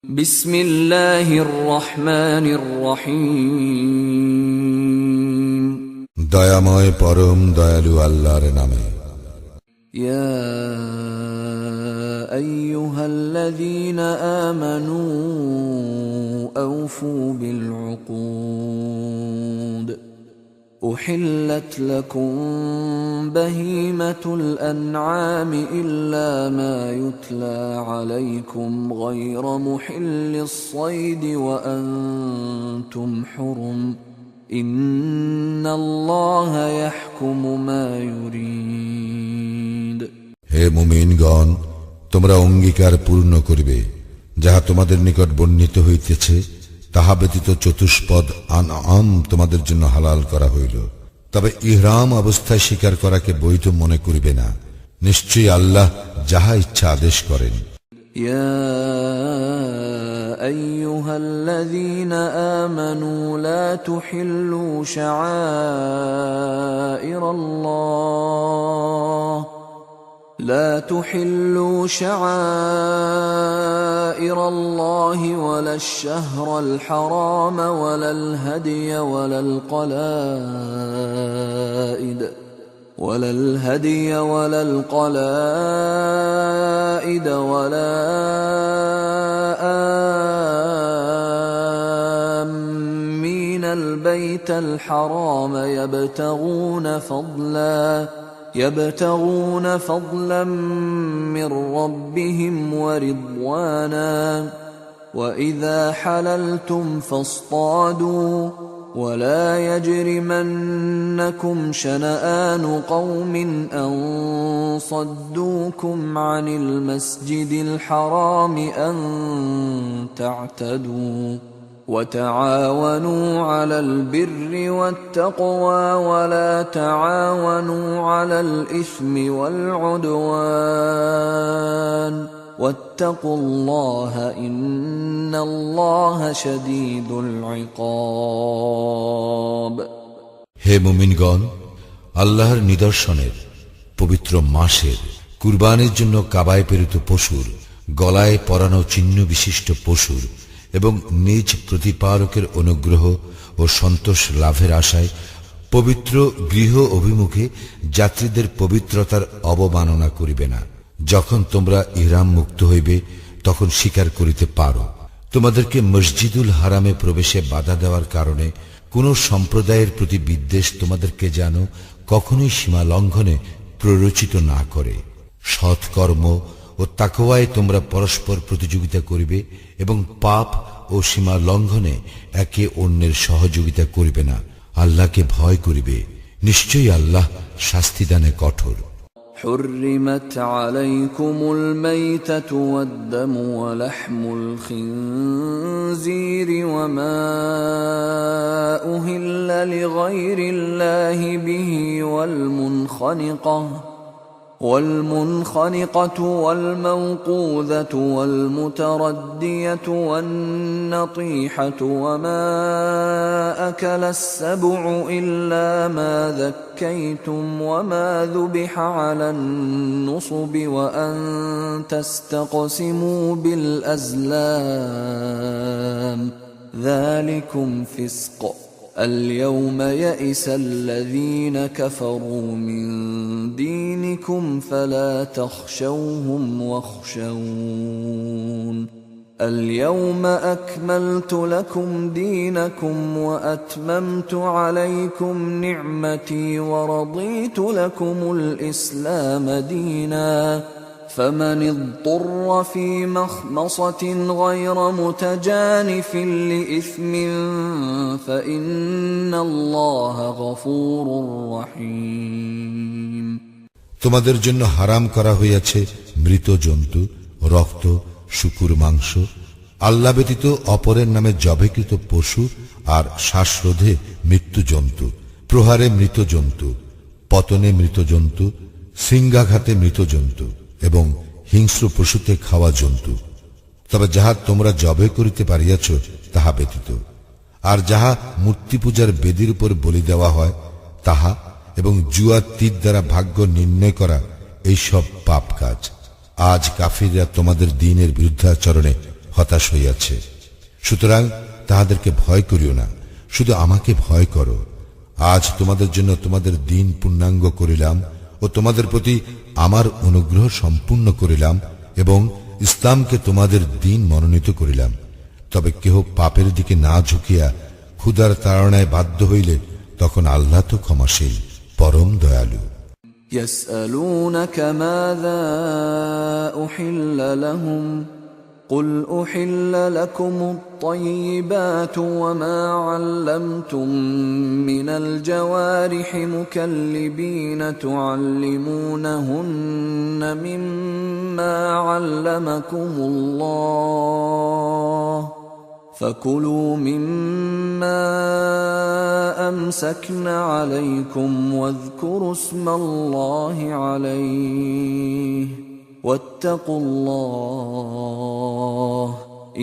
বিসমিল্লাহির রহমানির রহিম। দয়াময় পরম দয়ালু আল্লাহর নামে। ইয়া আইয়ুহাল্লাযীনা আমানু আওফু বিল উকুদ أحلت لكم بهيمة الأنعام إلا ما يتلى عليكم غير محل الصيد وأنتم حرم إن الله يحكم ما يريد। হে মুমিনগণ, তোমরা অঙ্গীকার পূর্ণ করিবে যাহা তোমাদের নিকট বর্ণিত হইতেছে, তাহা ব্যতীত চতুষ্পদ আনআম তোমাদের জন্য হালাল করা হইল। তবে ইহরাম অবস্থায় শিকার করাকে বৈধ মনে করিবে না। নিশ্চয়ই আল্লাহ যাহা ইচ্ছা আদেশ করেন। ইয়া আইয়ুহাল্লাযীনা আমানু লা তুহিল্লু শাআইরাল্লাহ لا تحلوا شعائر الله ولا الشهر الحرام ولا الهدي ولا القلائد ولا آمين البيت الحرام يبتغون فضلا من ربهم ورضوانا وإذا حللتم فاصطادوا ولا يجرمنكم شنآن قوم أن صدوكم عن المسجد الحرام أن تعتدوا وتعاونوا على البر والتقوى ولا تعاونوا على الإثم والعدوان واتقوا الله إن الله شديد العقاب। হে মুমিনগণ, আল্লাহর নিদর্শনের পবিত্র মাসের কুরবানির জন্য কাবায় প্রেরিত পশুর, গলায় পরানো চিহ্ন বিশিষ্ট পশুর এবং নিজ প্রতিপালকের অনুগ্রহ ও সন্তোষ লাভের আশায় পবিত্র গৃহ অভিমুখে যাত্রীদের পবিত্রতার অবমাননা করিবে না। যখন তোমরা ইহরাম মুক্ত হইবে তখন শিকার করিতে পারো। তোমাদেরকে মসজিদুল হারামে প্রবেশে বাধা দেওয়ার কারণে কোন সম্প্রদায়ের প্রতি বিদ্বেষ তোমাদেরকে যেন কখনোই সীমা লঙ্ঘনে প্ররোচিত না করে। সৎকর্ম ও তাকওয়ায় তোমরা পরস্পর প্রতিযোগিতা করিবে এবং পাপ ও সীমা লঙ্ঘনে একে অন্যের সহযোগিতা করিবে না। আল্লাহকে ভয় করিবে, নিশ্চয়ই আল্লাহ শাস্তিদানে কঠোর। حرمت عليكم الميتة والدم ولحم الخنزير وما أهل لغير الله به والمنخنقة والموقوذة والمتردية والنطيحة وما أكل السبع إلا ما ذكيتم وما ذبح على النصب وأن تستقسموا بالأزلام ذلكم فسق اليوم يئس الذين كفروا من دينكم فلا تخشوهم واخشون اليوم أكملت لكم دينكم وأتممت عليكم نعمتي ورضيت لكم الإسلام دينا فمن اضطر في مخمصة غير متجانف لإثم فإن الله غفور رحيم। তোমাদের জন্য হারাম করা হইয়াছে মৃত জন্তু, রক্ত, শুকুর মাংস, আল্লাহ ব্যতীত অপরের নামে জবেকৃত পশু আর শ্বাসরোধে মৃত্যু জন্তু, প্রহারে মৃত জন্তু, পতনে মৃত জন্তু, সিংহাঘাতে মৃত জন্তু এবং হিংস্র পশুতে খাওয়া জন্তু। তবে যাহা তোমরা জবে করিতে পারিয়াছ তাহা ব্যতীত, আর যাহা মূর্তি পূজার বেদির উপর বলি দেওয়া হয় তাহা এবং জুয়া তীর দ্বারা ভাগ্য নির্ণয় করা এই সব পাপ কাজ। আজ কাফিররা তোমাদের দ্বীনের বিরুদ্ধাচরণে হতাশ হইয়াছে। সুতরাং তাহাদেরকে ভয় করিও না, শুধু আমাকে ভয় করো। আজ তোমাদের জন্য তোমাদের দিন পূর্ণাঙ্গ করিলাম ও তোমাদের প্রতি আমার অনুগ্রহ সম্পূর্ণ করিলাম এবং ইসলামকে তোমাদের দিন মনোনীত করিলাম। তবে কেহ পাপের দিকে না ঝুঁকিয়া ক্ষুধার তাড়নায় বাধ্য হইলে তখন আল্লাহ তো ক্ষমাশীল, পরম দয়ালু। يسألونك ماذا أحل لهم قل أحل لكم الطيبات وما علمتم من الجوارح مكلبين تعلمونهن مما علمكم الله فكلوا مما أمسكن عليكم واذكروا اسم الله عليه واتقوا الله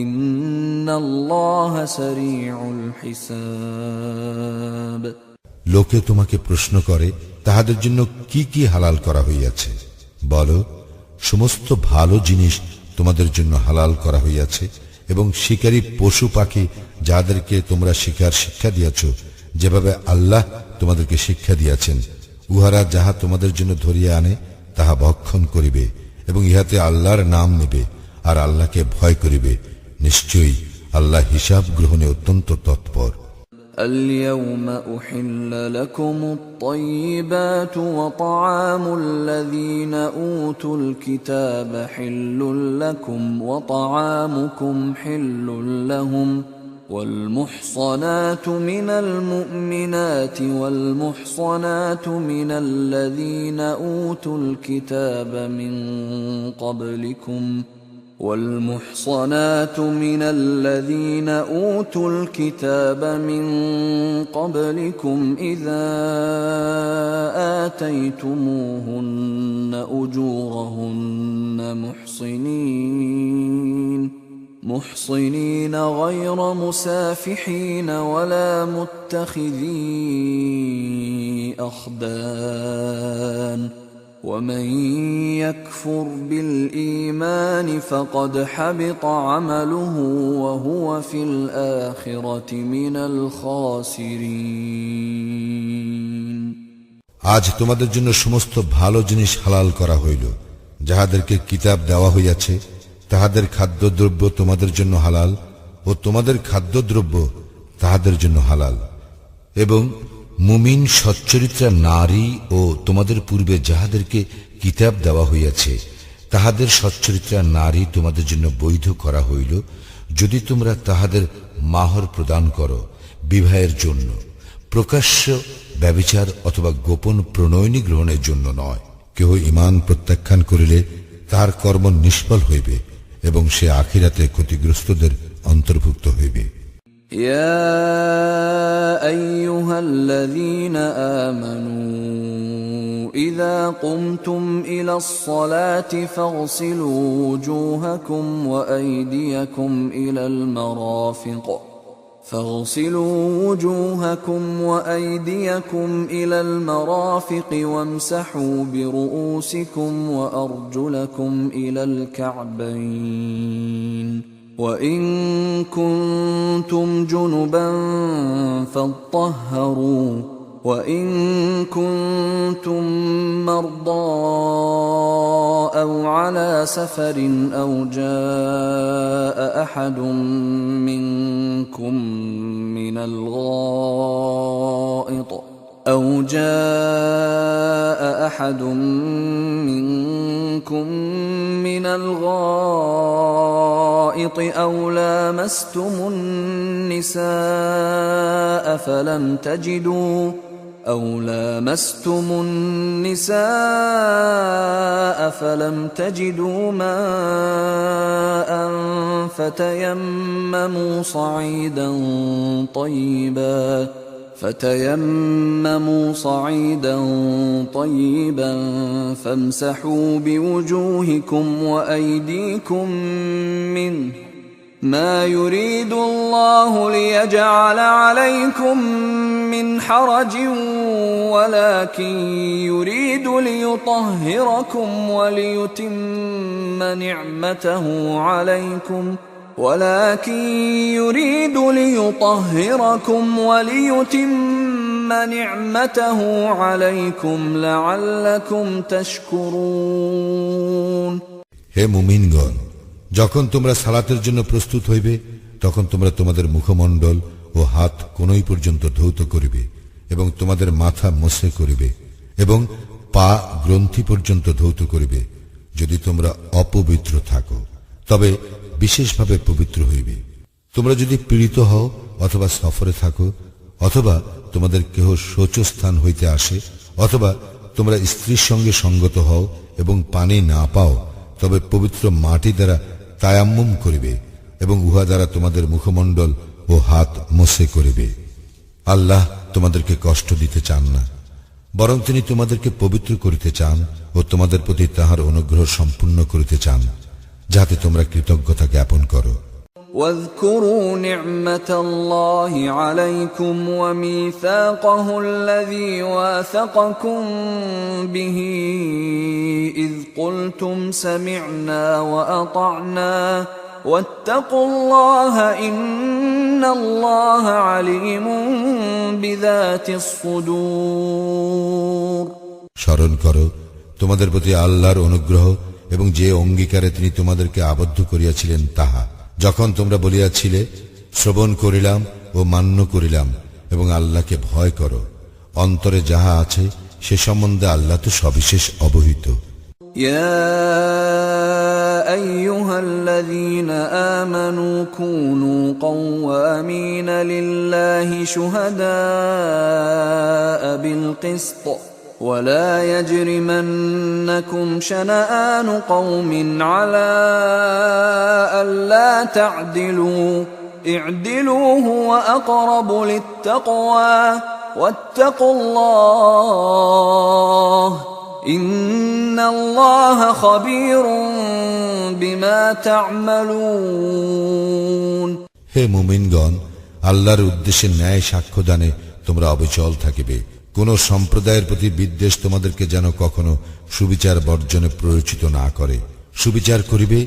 إن الله سريع الحساب। লোকে তোমাকে প্রশ্ন করে তাহাদের জন্য কি কি হালাল করা হইয়াছে। বলো, সমস্ত ভালো জিনিস তোমাদের জন্য হালাল করা হইয়াছে এবং শিকারী পশু পাখি যাদেরকে তোমরা শিকার শিক্ষা দিয়াছ, যেভাবে আল্লাহ তোমাদেরকে শিক্ষা দিয়াছেন, উহারা যাহা তোমাদের জন্য ধরিয়া আনে তাহা ভক্ষণ করিবে এবং ইহাতে আল্লাহর নাম নেবে আর আল্লাহকে ভয় করিবে। নিশ্চয়ই আল্লাহ হিসাব গ্রহণে অত্যন্ত তৎপর। اليوم أحل لكم الطيبات وطعام الذين أوتوا الكتاب حل لكم وطعامكم حل لهم والمحصنات من المؤمنات والمحصنات من الذين أوتوا الكتاب من قبلكم والمحصنات من الذين أوتوا الكتاب من قبلكم إذا آتيتموهن أجورهن محصنين غير مسافحين ولا متخذي أخدان ومن يكفر بالإيمان فقد حبط عمله وهو في الآخرة من الخاسرين। আজ তোমাদের জন্য সমস্ত ভালো জিনিস হালাল করা হইল। যাহাদেরকে কিতাব দেওয়া হইয়াছে তাহাদের খাদ্যদ্রব্য তোমাদের জন্য হালাল ও তোমাদের খাদ্যদ্রব্য তাহাদের জন্য হালাল। এবং মুমিন সচ্চরিত্রা নারী ও তোমাদের পূর্বে যাহাদেরকে কিতাব দেওয়া হইয়াছে তাহাদের সচ্চরিত্রা নারী তোমাদের জন্য বৈধ করা হইল, যদি তোমরা তাহাদের মাহর প্রদান করো বিবাহের জন্য, প্রকাশ্য ব্যভিচার অথবা গোপন প্রণয়নী গ্রহণের জন্য নয়। কেহ ঈমান প্রত্যাখ্যান করিলে তার কর্ম নিষ্ফল হইবে এবং সে আখিরাতে ক্ষতিগ্রস্তদের অন্তর্ভুক্ত হইবে। يا أيها الذين آمنوا إذا قمتم إلى الصلاة فاغسلوا وجوهكم وأيديكم إلى المرافق وامسحوا برؤوسكم وأرجلكم إلى الكعبين وإن كنتم جنبا فاطهروا وإن كنتم مرضى أو على سفر أو جاء أحد منكم من الغائط أو لامستم النساء فلم تجدوا ماء فتيمموا صعيدا طيبا فامسحوا بوجوهكم وأيديكم منه ما يريد الله ليجعل عليكم من حرج ولكن يريد ليطهركم وليتم نعمته عليكم ولكن يريد ليطهركم وليتم نعمته عليكم لعلكم تشكرون হে মুমিনগণ, যখন তোমরা সালাতের জন্য প্রস্তুত হইবে তখন তোমরা তোমাদের মুখমণ্ডল ও হাত কোনই পর্যন্ত ধৌত করিবে এবং তোমাদের মাথা মোছে করিবে এবং পা গ্রন্থি পর্যন্ত ধৌত করিবে। যদি তোমরা অপবিত্র থাকো তবে বিশেষভাবে পবিত্র হইবে। তোমরা যদি পীড়িত হও অথবা সফরে থাকো অথবা তোমাদের কেহ শৌচস্থান হইতে আসে অথবা তোমরা স্ত্রীর সঙ্গে সঙ্গত হও এবং পানি না পাও, তবে পবিত্র মাটি দ্বারা তায়াম্মুম করিবে এবং উহা দ্বারা তোমাদের মুখমণ্ডল ও হাত মোছে করিবে। আল্লাহ তোমাদেরকে কষ্ট দিতে চান না, বরং তিনি তোমাদেরকে পবিত্র করিতে চান ও তোমাদের প্রতি তাহার অনুগ্রহ সম্পূর্ণ করিতে চান, যাতে তোমরা কৃতজ্ঞতা জ্ঞাপন করো। واذكروا نعمة الله عليكم وميثاقه الذي واثقكم به إذ قلتم سمعنا وأطعنا واتقوا الله إن الله عليم بذات الصدور স্মরণ করো তোমাদের প্রতি আল্লাহর অনুগ্রহ এবং যে অঙ্গীকারে তিনি তোমাদেরকে আবদ্ধ করিয়াছিলেন তাহা, যখন তোমরা বলিয়াছিলে শ্রবণ করিলাম ও মান্য করিলাম এবং আল্লাহকে ভয় করো। অন্তরে যাহা আছে সে সম্বন্ধে আল্লাহ তো সবিশেষ অবহিত। يا أيها الذين آمنوا كونوا قوامين لله شهداء بالقسط ولا يجرمنكم شنآن قوم على ألا تعدلوا اعدلوا هو أقرب للتقوى واتقوا الله إن الله خبير بما تعملون হে মুমিনগণ, আল্লাহর উদ্দেশ্যে ন্যায় সাক্ষ্যদানে তোমরা অবিচল থাকিবে। কোন সম্প্রদায়ের প্রতি বিদ্বেষ তোমাদেরকে যেন কখনো সুবিচার বর্জনে প্ররোচিত না করে। সুবিচার করিবে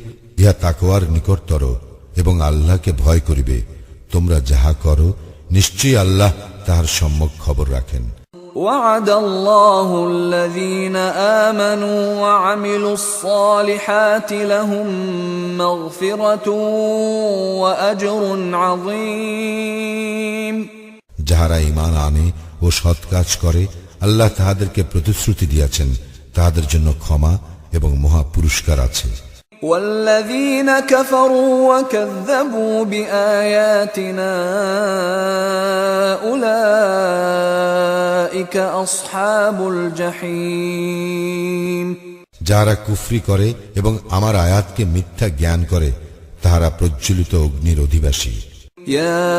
ইহা তাকওয়ার নিকটতর এবং আল্লাহকে ভয় করিবে। তোমরা যাহা করো নিশ্চয়ই আল্লাহ তাহার সম্যক খবর রাখেন। وعد الله الذين آمنوا وعملوا الصالحات لهم مغفرة وأجر عظيم যাহারা ঈমান আনে ও সৎ কাজ করে আল্লাহ তাহাদেরকে প্রতিশ্রুতি দিয়াছেন, তাহাদের জন্য ক্ষমা এবং মহা পুরস্কার আছে। والذين كفروا وكذبوا بآياتنا أولئك أصحاب الجحيم যারা কুফরি করে এবং আমার আয়াতকে মিথ্যা জ্ঞান করে তাহারা প্রজ্বলিত অগ্নির অধিবাসী। يا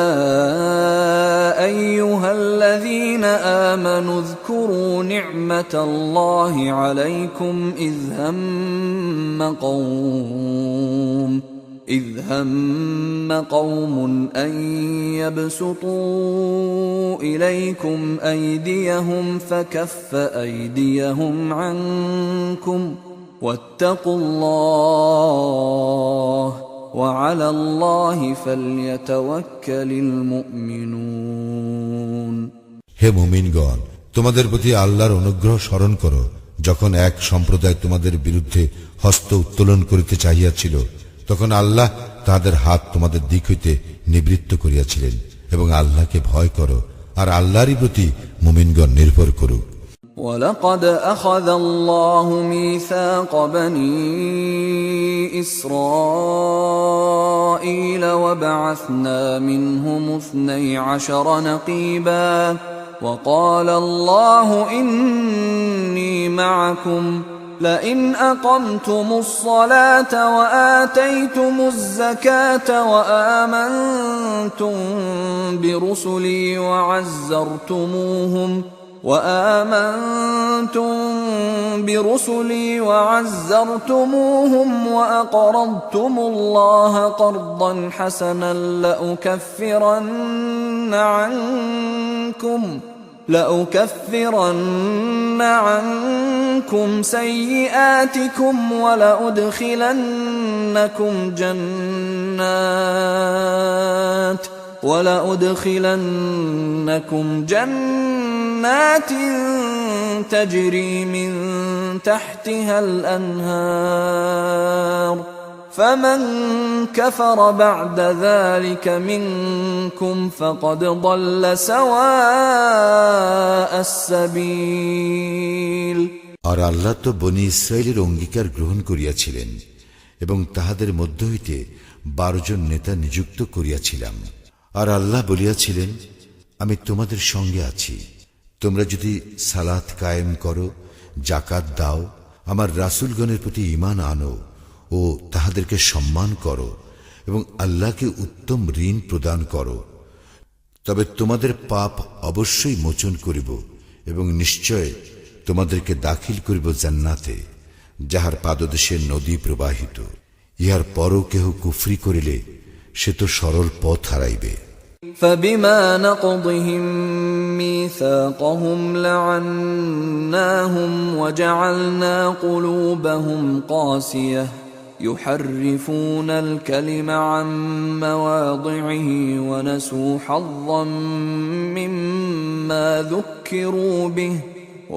أيها الذين آمنوا اذكروا نعمة الله عليكم إذ هم قوم أن يبسطوا إليكم أيديهم فكف أيديهم عنكم واتقوا الله وعلى الله فليتوكل المؤمنون হে মুমিনগণ, তোমাদের প্রতি আল্লাহর অনুগ্রহ স্মরণ করো, যখন এক সম্প্রদায় তোমাদের বিরুদ্ধে হস্ত উত্তোলন করিতে চাহিয়াছিল, তখন আল্লাহ তাহাদের হাত তোমাদের দিক হইতে নিবৃত্ত করিয়াছিলেন এবং আল্লাহকে ভয় করো, আর আল্লাহরই প্রতি মুমিনগণ নির্ভর করুক। ولقد أخذ الله ميثاق بني إسرائيل وبعثنا منهم 12 نقيبا وقال الله إني معكم لئن أقمتم الصلاة وآتيتم الزكاة وآمنتم برسلي وعزرتموهم وأقرضتم الله قرضا حسنا لأكفرن عنكم سيئاتكم ولأدخلنكم جنات ولأدخلنكم جنات تجري من تحتها الأنهار فمن كفر بعد ذلك منكم فقد ضل سواء السبيل। আর আল্লাহ তো বনি ইসরায়েলের অঙ্গীকার গ্রহণ করিয়াছিলেন এবং তাহাদের মধ্য হইতে 12 জন নেতা নিযুক্ত করিয়াছিলাম। আর আল্লাহ বলিয়াছিলেন, আমি তোমাদের সঙ্গে আছি, তোমরা যদি সালাত কায়েম করো, জাকাত দাও, আমার রাসূলগণের প্রতি ঈমান আনো ও তাহাদেরকে সম্মান করো এবং আল্লাহকে উত্তম ঋণ প্রদান করো, তবে তোমাদের পাপ অবশ্যই মোচন করিব এবং নিশ্চয় তোমাদেরকে দাখিল করিব জান্নাতে, যাহার পাদদেশে নদী প্রবাহিত। ইহার পরও কেহ কুফরি করিলে সে তো সরল পথ হারাইবে। فبما نقضهم ميثاقهم لعناهم وجعلنا قلوبهم قاسية يحرفون الكلم عن مواضعه ونسوا حظا مما ذكروا به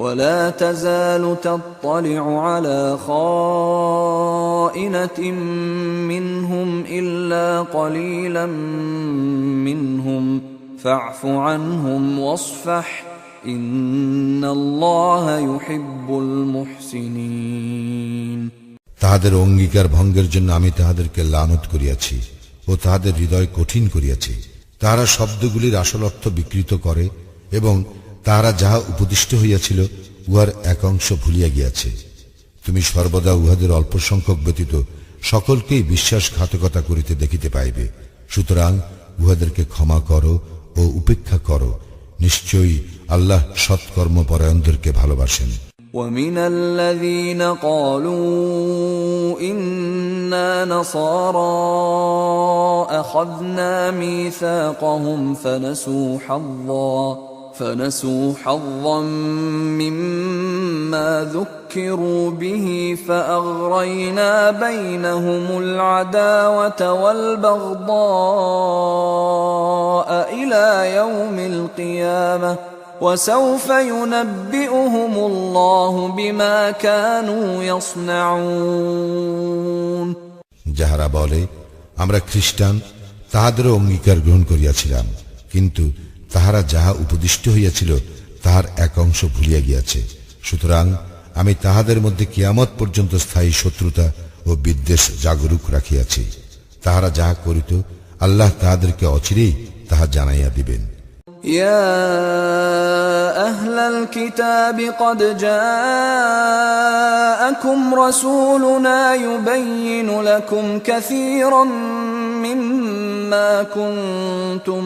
ولا تزال تطلع على خائنة منهم إلا قليلا منهم فاعف عنهم واصفح إن الله يحب المحسنين। তাহাদের অঙ্গীকার ভঙ্গের জন্য আমি তাহাদেরকে লানত করিয়াছি ও তাহাদের হৃদয় কঠিন করিয়াছি। তাহারা শব্দগুলির আসল অর্থ বিকৃত করে এবং তাহারা যাহা উপদিষ্ট হইয়াছিল উহার এক অংশ ভুলিয়া গিয়াছে। তুমি সর্বদা উহাদের অল্প সংখ্যক ব্যতীত সকলকেই বিশ্বাসঘাতকতা করিতে দেখিতে পাইবে। সুতরাং উহাদেরকে ক্ষমা করো ও উপেক্ষা করো, নিশ্চয়ই আল্লাহ সৎকর্মপরায়ণদেরকে ভালোবাসেন। ومن الذين قالوا إنا نصارى أخذنا ميثاقهم فنسوا حظا مما ذكروا به فأغرينا بينهم العداوة والبغضاء إلى يوم القيامة وسوف ينبئهم الله بما كانوا يصنعون। যাহারা বলে আমরা খ্রিস্টান, তাহাদেরও অঙ্গীকার গ্রহণ করিয়াছিলাম, কিন্তু তাহারা যাহা উপদিষ্ট হইয়াছিল তাহার এক অংশ ভুলিয়া গিয়াছে। সুতরাং আমি তাহাদের মধ্যে কিয়ামত পর্যন্ত স্থায়ী শত্রুতা ও বিদ্বেষ জাগরুক রাখিয়াছি। তাহারা যাহা করিত আল্লাহ তাহাদেরকে অচিরেই তাহা জানাইয়া দিবেন। يا أهل الكتاب قد جاءكم رسولنا يبين لكم كثيرا مما كنتم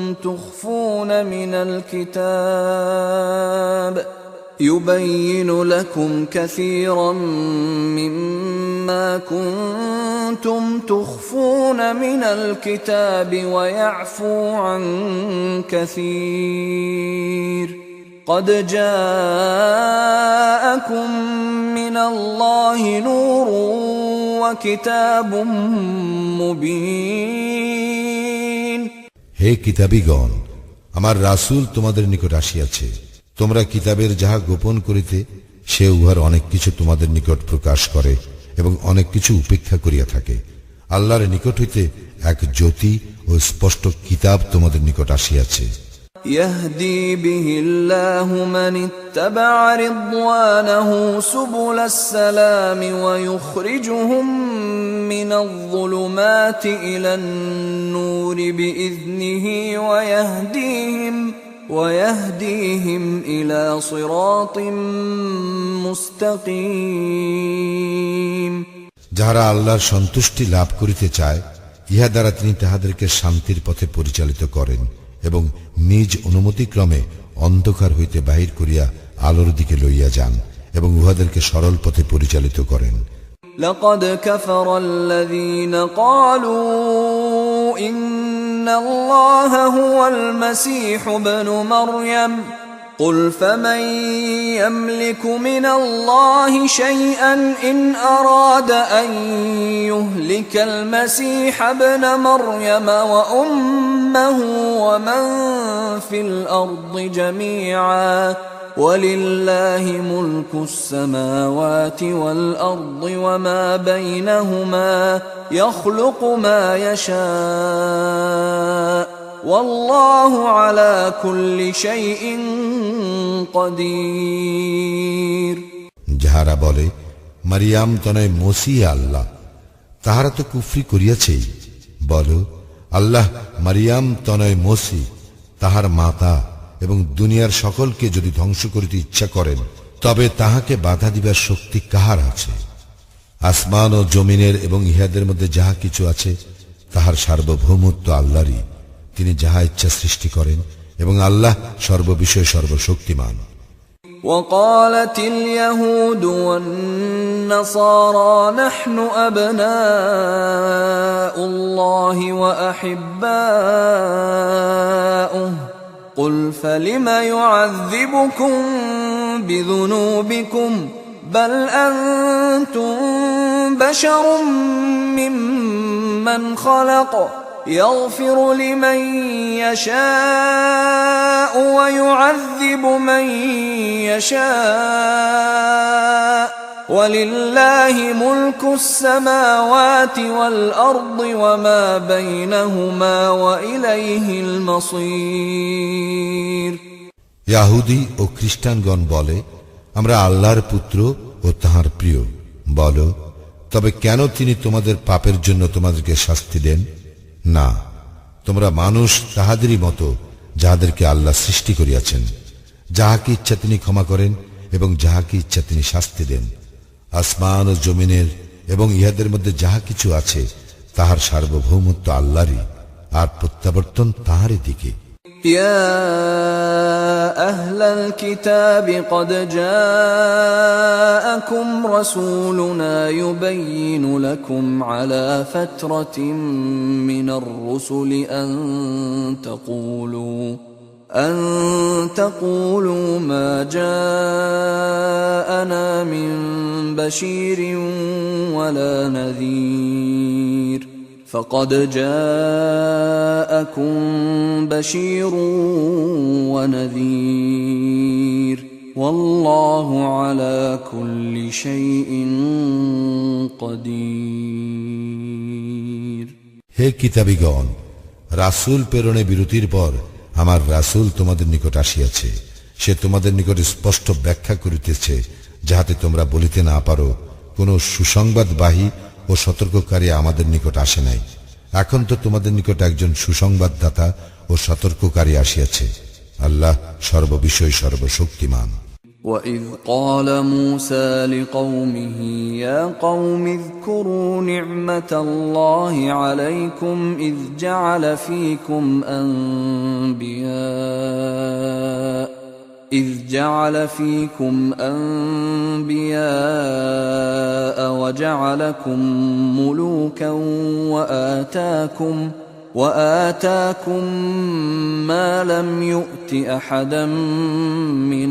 تخفون من الكتاب ويعفو عن كثير قد جاءكم من الله نور وكتاب مبين। হে কিতাবীগণ, আমার রাসূল তোমাদের নিকট আসিয়াছে, তোমরা কিতাবের যাহা গোপন করিতে সে উহার অনেক কিছু তোমাদের নিকট প্রকাশ করে এবং অনেক কিছু উপেক্ষা করিয়া থাকে। আল্লাহর নিকট হইতে এক জ্যোতি ও স্পষ্ট কিতাব তোমাদের নিকট আসিয়াছে। يهدي به الله من اتبع رضوانه سبل السلام ويخرجهم من الظلمات إلى النور بإذنه ويهديهم إلى صراط مستقيم। যাহারা আল্লাহর সন্তুষ্টি লাভ করিতে চায়, ইহা দ্বারা তিনি তাহাদেরকে শান্তির পথে পরিচালিত করেন এবং নিজ অনুমতিক্রমে অন্ধকার হইতে বাহির করিয়া আলোর দিকে লইয়া যান এবং উহাদেরকে সরল পথে পরিচালিত করেন। لقد كفر الذين قالوا إن الله هو المسيح ابن مريم قل فمن يملك من الله شيئا إن أراد أن يهلك المسيح ابن مريم وأمه ومن في الأرض جميعا ولله ملك السماوات والأرض وما بينهما يخلق ما يشاء والله على كل شيء قدير। যাহারা বলে মারিয়াম তনয় মসিহ আল্লাহ, তাহারা তো কুফরি করিয়াছেই। বল, আল্লাহ মারিয়াম তনয় মসিহ তাহার মাতা এবং দুনিয়ার সকলকে যদি ধ্বংস করিতে ইচ্ছা করেন তবে তাহাকে বাধা দিবার শক্তি কাহার আছে? আসমান ও জমিনের এবং ইহাদের মধ্যে যাহা কিছু আছে তাহার সার্বভৌমত্ব আল্লাহরই। তিনি যাহা ইচ্ছা সৃষ্টি করেন এবং আল্লাহ সর্ববিষয়ে সর্বশক্তিমান। وقالت اليهود والنصارى نحن أبناء الله وأحباؤه قل فلم يعذبكم بذنوبكم بل أنتم بشر ممن خلق يغفر لمن يشاء ويعذب من يشاء ولله ملك السماوات والأرض وما بينهما وإليه المصير। ইয়াহুদী ও খ্রিস্টানগণ বলে আমরা আল্লাহর পুত্র ও তাহার প্রিয়। বল, তবে কেন তিনি তোমাদের পাপের জন্য তোমাদেরকে শাস্তি দেন? না, তোমরা মানুষ তাহাদেরই মতো যাহাদেরকে আল্লাহ সৃষ্টি করিয়াছেন। যাহাকে ইচ্ছা তিনি ক্ষমা করেন এবং যাহাকে ইচ্ছা তিনি শাস্তি দেন। আসমান ও জমিনের এবং ইহাদের মধ্যে যাহা কিছু আছে তাহার সার্বভৌমত্ব আল্লাহরই, আর প্রত্যাবর্তন তাহারই দিকে। يا أهل الكتاب قد جاءكم رسولنا يبين لكم على فترة من الرسل أن تقولوا ما جاءنا من بشير ولا نذير فقد جاءكم بشير ونذير والله على كل شيء قدير। হে কিতাবীগণ, রাসূল প্রেরণে বিরতির পর আমার রাসূল তোমাদের নিকট আসিয়াছে। সে তোমাদের নিকট স্পষ্ট ব্যাখ্যা করিতেছে, যাহাতে তোমরা বলিতে না পারো কোন সুসংবাদবাহী ও সতর্ককারী আমাদের নিকট আসে নাই। এখন তো তোমাদের নিকট একজন সুসংবাদদাতা ও সতর্ককারী আসিয়াছে। আল্লাহ সর্ববিষয় সর্বশক্তিমান। وَإِذْ قَالَ مُوسَى لِقَوْمِهِ يَا قَوْمِ اذْكُرُوا نِعْمَةَ اللَّهِ عَلَيْكُمْ إِذْ جَعَلَ فِيكُمْ أَنْبِيَاءَ وَجَعَلَكُمْ مُلُوكًا وآتاكم ما لم يؤت أحدا من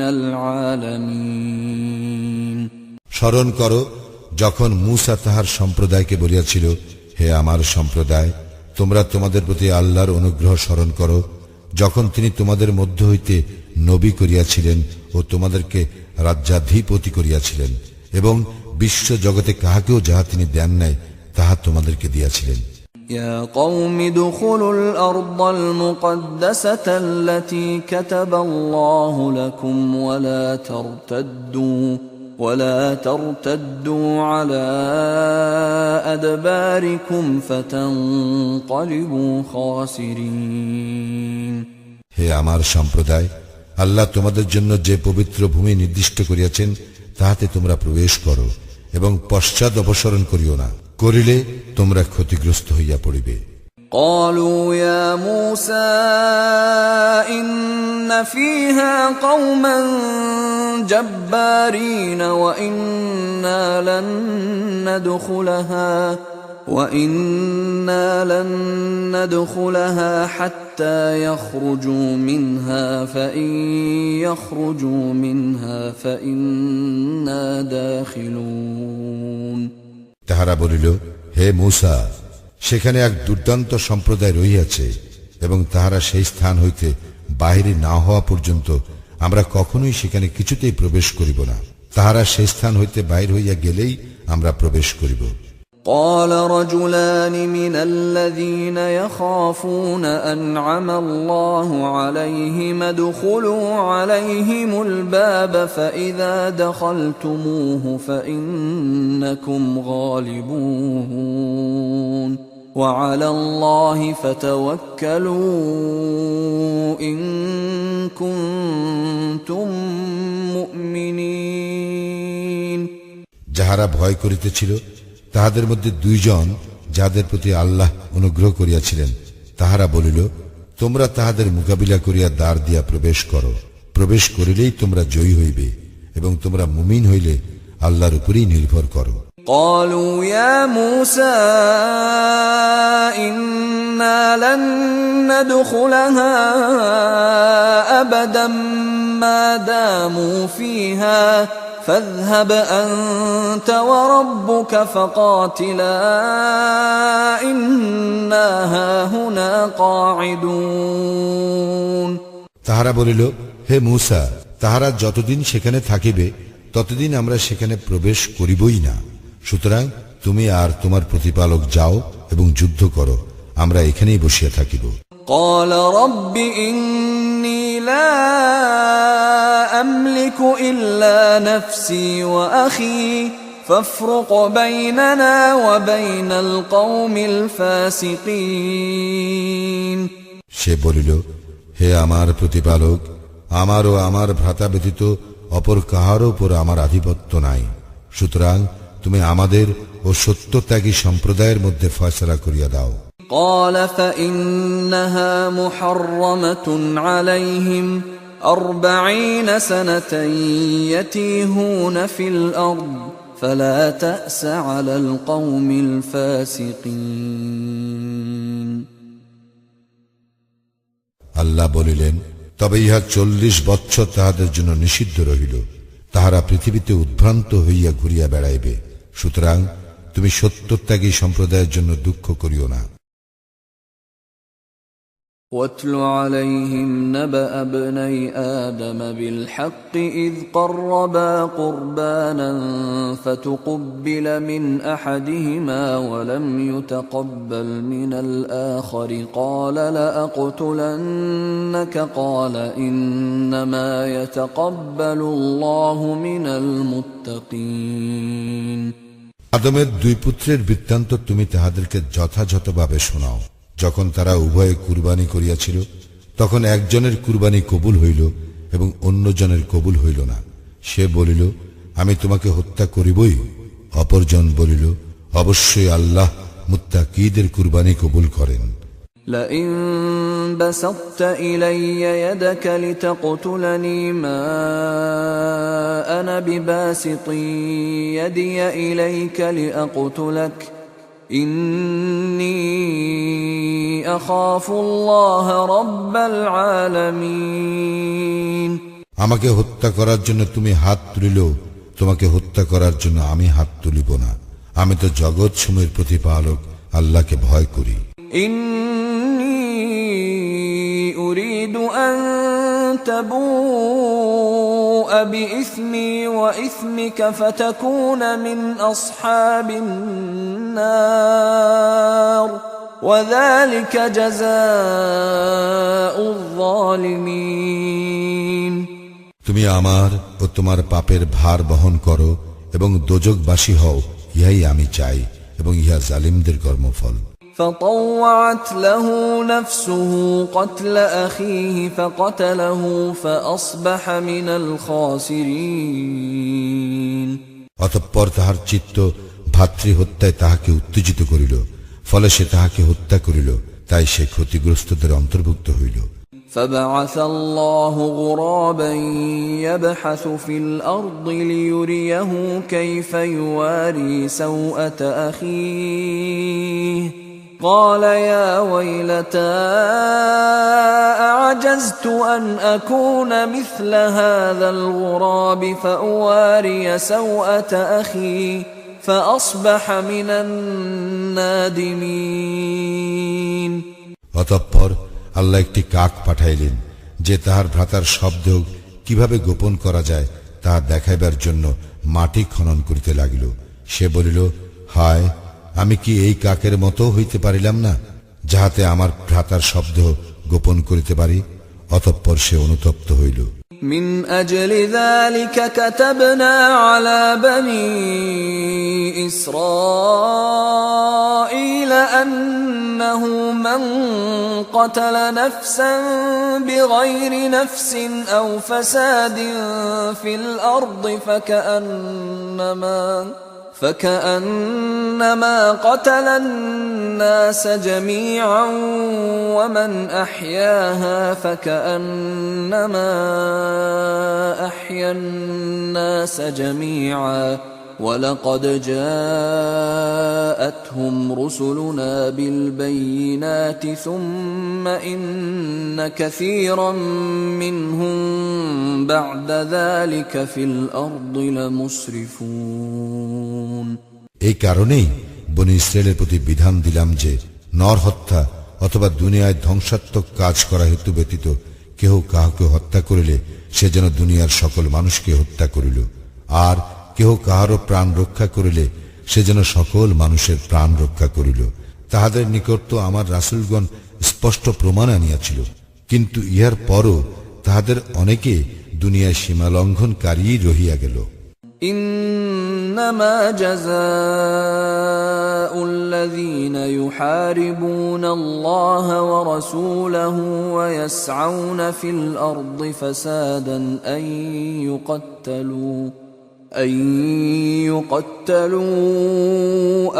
العالمين। স্মরণ করো যখন মূসা তাহার সম্প্রদায়কে বলিয়াছিল, হে আমার সম্প্রদায়, তোমরা তোমাদের প্রতি আল্লাহর অনুগ্রহ স্মরণ করো, যখন তিনি তোমাদের মধ্য হইতে নবী করিয়াছিলেন ও তোমাদেরকে রাজ্যাধিপতি করিয়াছিলেন এবং বিশ্ব জগতে কাহাকেও যাহা তিনি দেন নাই তাহা তোমাদেরকে দিয়াছিলেন। يا قوم ادخلوا الأرض المقدسة التي كتب الله لكم ولا ترتدوا على أدباركم فتنقلبوا خاسرين। হে আমার সম্প্রদায়, আল্লাহ তোমাদের জন্য যে পবিত্র ভূমি নির্দিষ্ট করিয়াছেন তাহাতে তোমরা প্রবেশ করো এবং পশ্চাৎ অপসরণ করিও না, করিলে তোমরা ক্ষতিগ্রস্ত হইয়া পড়িবে। قالوا يا موسى إن فيها قوما جبارين وإنا لن ندخلها وإنا لن ندخلها حتى يخرجوا منها فإن يخرجوا منها فإنا داخلون তাহারা বলিল, হে মূসা, সেখানে এক দুর্দান্ত সম্প্রদায় রহিয়াছে এবং তাহারা সেই স্থান হইতে বাহিরে না হওয়া পর্যন্ত আমরা কখনোই সেখানে কিছুতেই প্রবেশ করিব না। তাহারা সেই স্থান হইতে বাহির হইয়া গেলেই আমরা প্রবেশ করিব। قال رجلان من الذين يخافون أنعم الله عليهم ادخلوا عليهم الباب فإذا دخلتموه فإنكم غالبون وعلى الله فتوكلوا إن كنتم مؤمنين যাহারা ভয় করিতেছিল তাহাদের মধ্যে দুইজন, যাদের প্রতি আল্লাহ অনুগ্রহ করিয়াছিলেন, তাহারা বলিল, তোমরা তাহাদের মোকাবিলা করিয়া দ্বার দিয়া প্রবেশ করো। প্রবেশ করিলেই তোমরা জয়ী হইবে এবং তোমরা মুমিন হইলে আল্লাহর উপরেই নির্ভর করো। قالوا يا موسى إنا لن ندخلها أبدا ما داموا فيها فاذهب أنت وربك فقاتلا إنا هاهنا قاعدون তাহারা বলিল, হে মূসা, তাহারা যতদিন সেখানে থাকিবে ততদিন আমরা সেখানে প্রবেশ করিবই না। সুতরাং তুমি আর তোমার প্রতিপালক যাও এবং যুদ্ধ করো, আমরা এখানেই বসিয়া থাকিব। قال رب إني لا أملك إلا نفسي وأخي فافرق بيننا وبين القوم الفاسقين সে বলিল, হে আমার প্রতিপালক, আমার ও আমার ভ্রাতা ব্যতীত অপর কাহারও উপর আমার আধিপত্য নাই। সুতরাং তুমি আমাদের ও সত্যত্যাগী সম্প্রদায়ের মধ্যে ফয়সালা করিয়া দাও। قال فإنها محرمة عليهم 40 سنة يتيهون في الأرض فلا تأس على القوم الفاسقين আল্লাহ বলিলেন, তবে ইহা 40 বৎসর তাহাদের জন্য নিষিদ্ধ রহিল। তাহারা পৃথিবীতে উদ্ভ্রান্ত হইয়া ঘুরিয়া বেড়াইবে। সুতরাং তুমি সত্যত্যাগী সম্প্রদায়ের জন্য দুঃখ করিও না। واتل عليهم نبأ ابني آدم بالحق إذ قربا قربانا فتقبل من أحدهما ولم يتقبل من الآخر قال لأقتلنك قال إنما يتقبل الله من المتقين আদমের দুই পুত্রের বৃত্তান্ত তুমি তাহাদেরকে যথাযথভাবে শোনাও। যখন তারা উভয়ে কুরবানি করিয়াছিল তখন একজনের কুরবানি কবুল হইল এবং অন্যজনের কবুল হইল না। সে বলিল, আমি তোমাকে হত্যা করিবই। অপরজন বলিল, অবশ্যই আল্লাহ মুত্তাকীদের কুরবানি কবুল করেন। لئن بسطت إلي يدك لتقتلني ما أنا بباسط يدي إليك لأقتلك إني أخاف الله رب العالمين আমাকে হত্যা করার জন্য তুমি হাত তুলিলেও তোমাকে হত্যা করার জন্য আমি হাত তুলিব না। আমি তো জগৎ সমূহের প্রতিপালক আল্লাহকে ভয় করি। إني أريد أن تبوء بإثمي وإثمك فتكون من أصحاب النار وذلك جزاء الظالمين তুমি আমার ও তোমার পাপের ভার বহন করো এবং দোজখবাসী হও, ইহাই আমি চাই এবং ইহা জালিমদের কর্মফল। فطوعت له نفسه قتل أخيه فقتله فأصبح من الخاسرين অতঃপর তাহার চিত্ত ভাতৃ হত্যায় তাহাকে উত্তেজিত করিল, ফলে সে তাহাকে হত্যা করিল, তাই সে ক্ষতিগ্রস্তদের অন্তর্ভুক্ত হইল। فبعث الله غرابا يبحث في الأرض ليريه كيف يواري سوءة أخيه قال يا ويلتى أعجزت أن أكون مثل هذا الغراب فأواري سوءة أخي فأصبح من النادمين অতঃপর আল্লাহ একটি কাক পাঠাইলেন যে তাহার ভ্রাতার শব্দ কিভাবে গোপন করা যায় তা দেখাইবার জন্য মাটি খনন করিতে লাগিল। সে বলিল, হায়, আমি কি এই কাকের মতো হইতে পারিলাম না, যাহাতে আমার ভ্রাতার শব্দ গোপন করিতে পারি? অতঃপর সে অনুতপ্ত হইল। من أجل ذلك كتبنا على بني إسرائيل أنه من قتل نفسا بغير نفس أو فساد في الأرض فكأنما قتل الناس جميعا ومن أحياها فكأنما أحيا الناس جميعا ولقد جاءتهم رسلنا بالبينات ثم إن كثيرا منهم بعد ذلك في الأرض لمسرفون এই কারণেই বনী ইসরায়েলের প্রতি বিধান দিলাম যে নর হত্যা অথবা দুনিয়ায় ধ্বংসাত্মক কাজ করা হেতু ব্যতীত কেহ কাহাকে হত্যা করিলে সে যেন দুনিয়ার সকল মানুষকে হত্যা করিল, আর কেহ কাহারও প্রাণ রক্ষা করিলে সে যেন সকল মানুষের প্রাণ রক্ষা করিল। তাহাদের নিকট তো আমার রাসূলগণ স্পষ্ট প্রমাণ আনিয়াছিল, কিন্তু ইহার পরও তাহাদের অনেকে দুনিয়ায় সীমা লঙ্ঘনকারী রহিয়া গেল। إنما جزاء الذين يحاربون الله ورسوله ويسعون في الأرض فسادا أن يقتلوا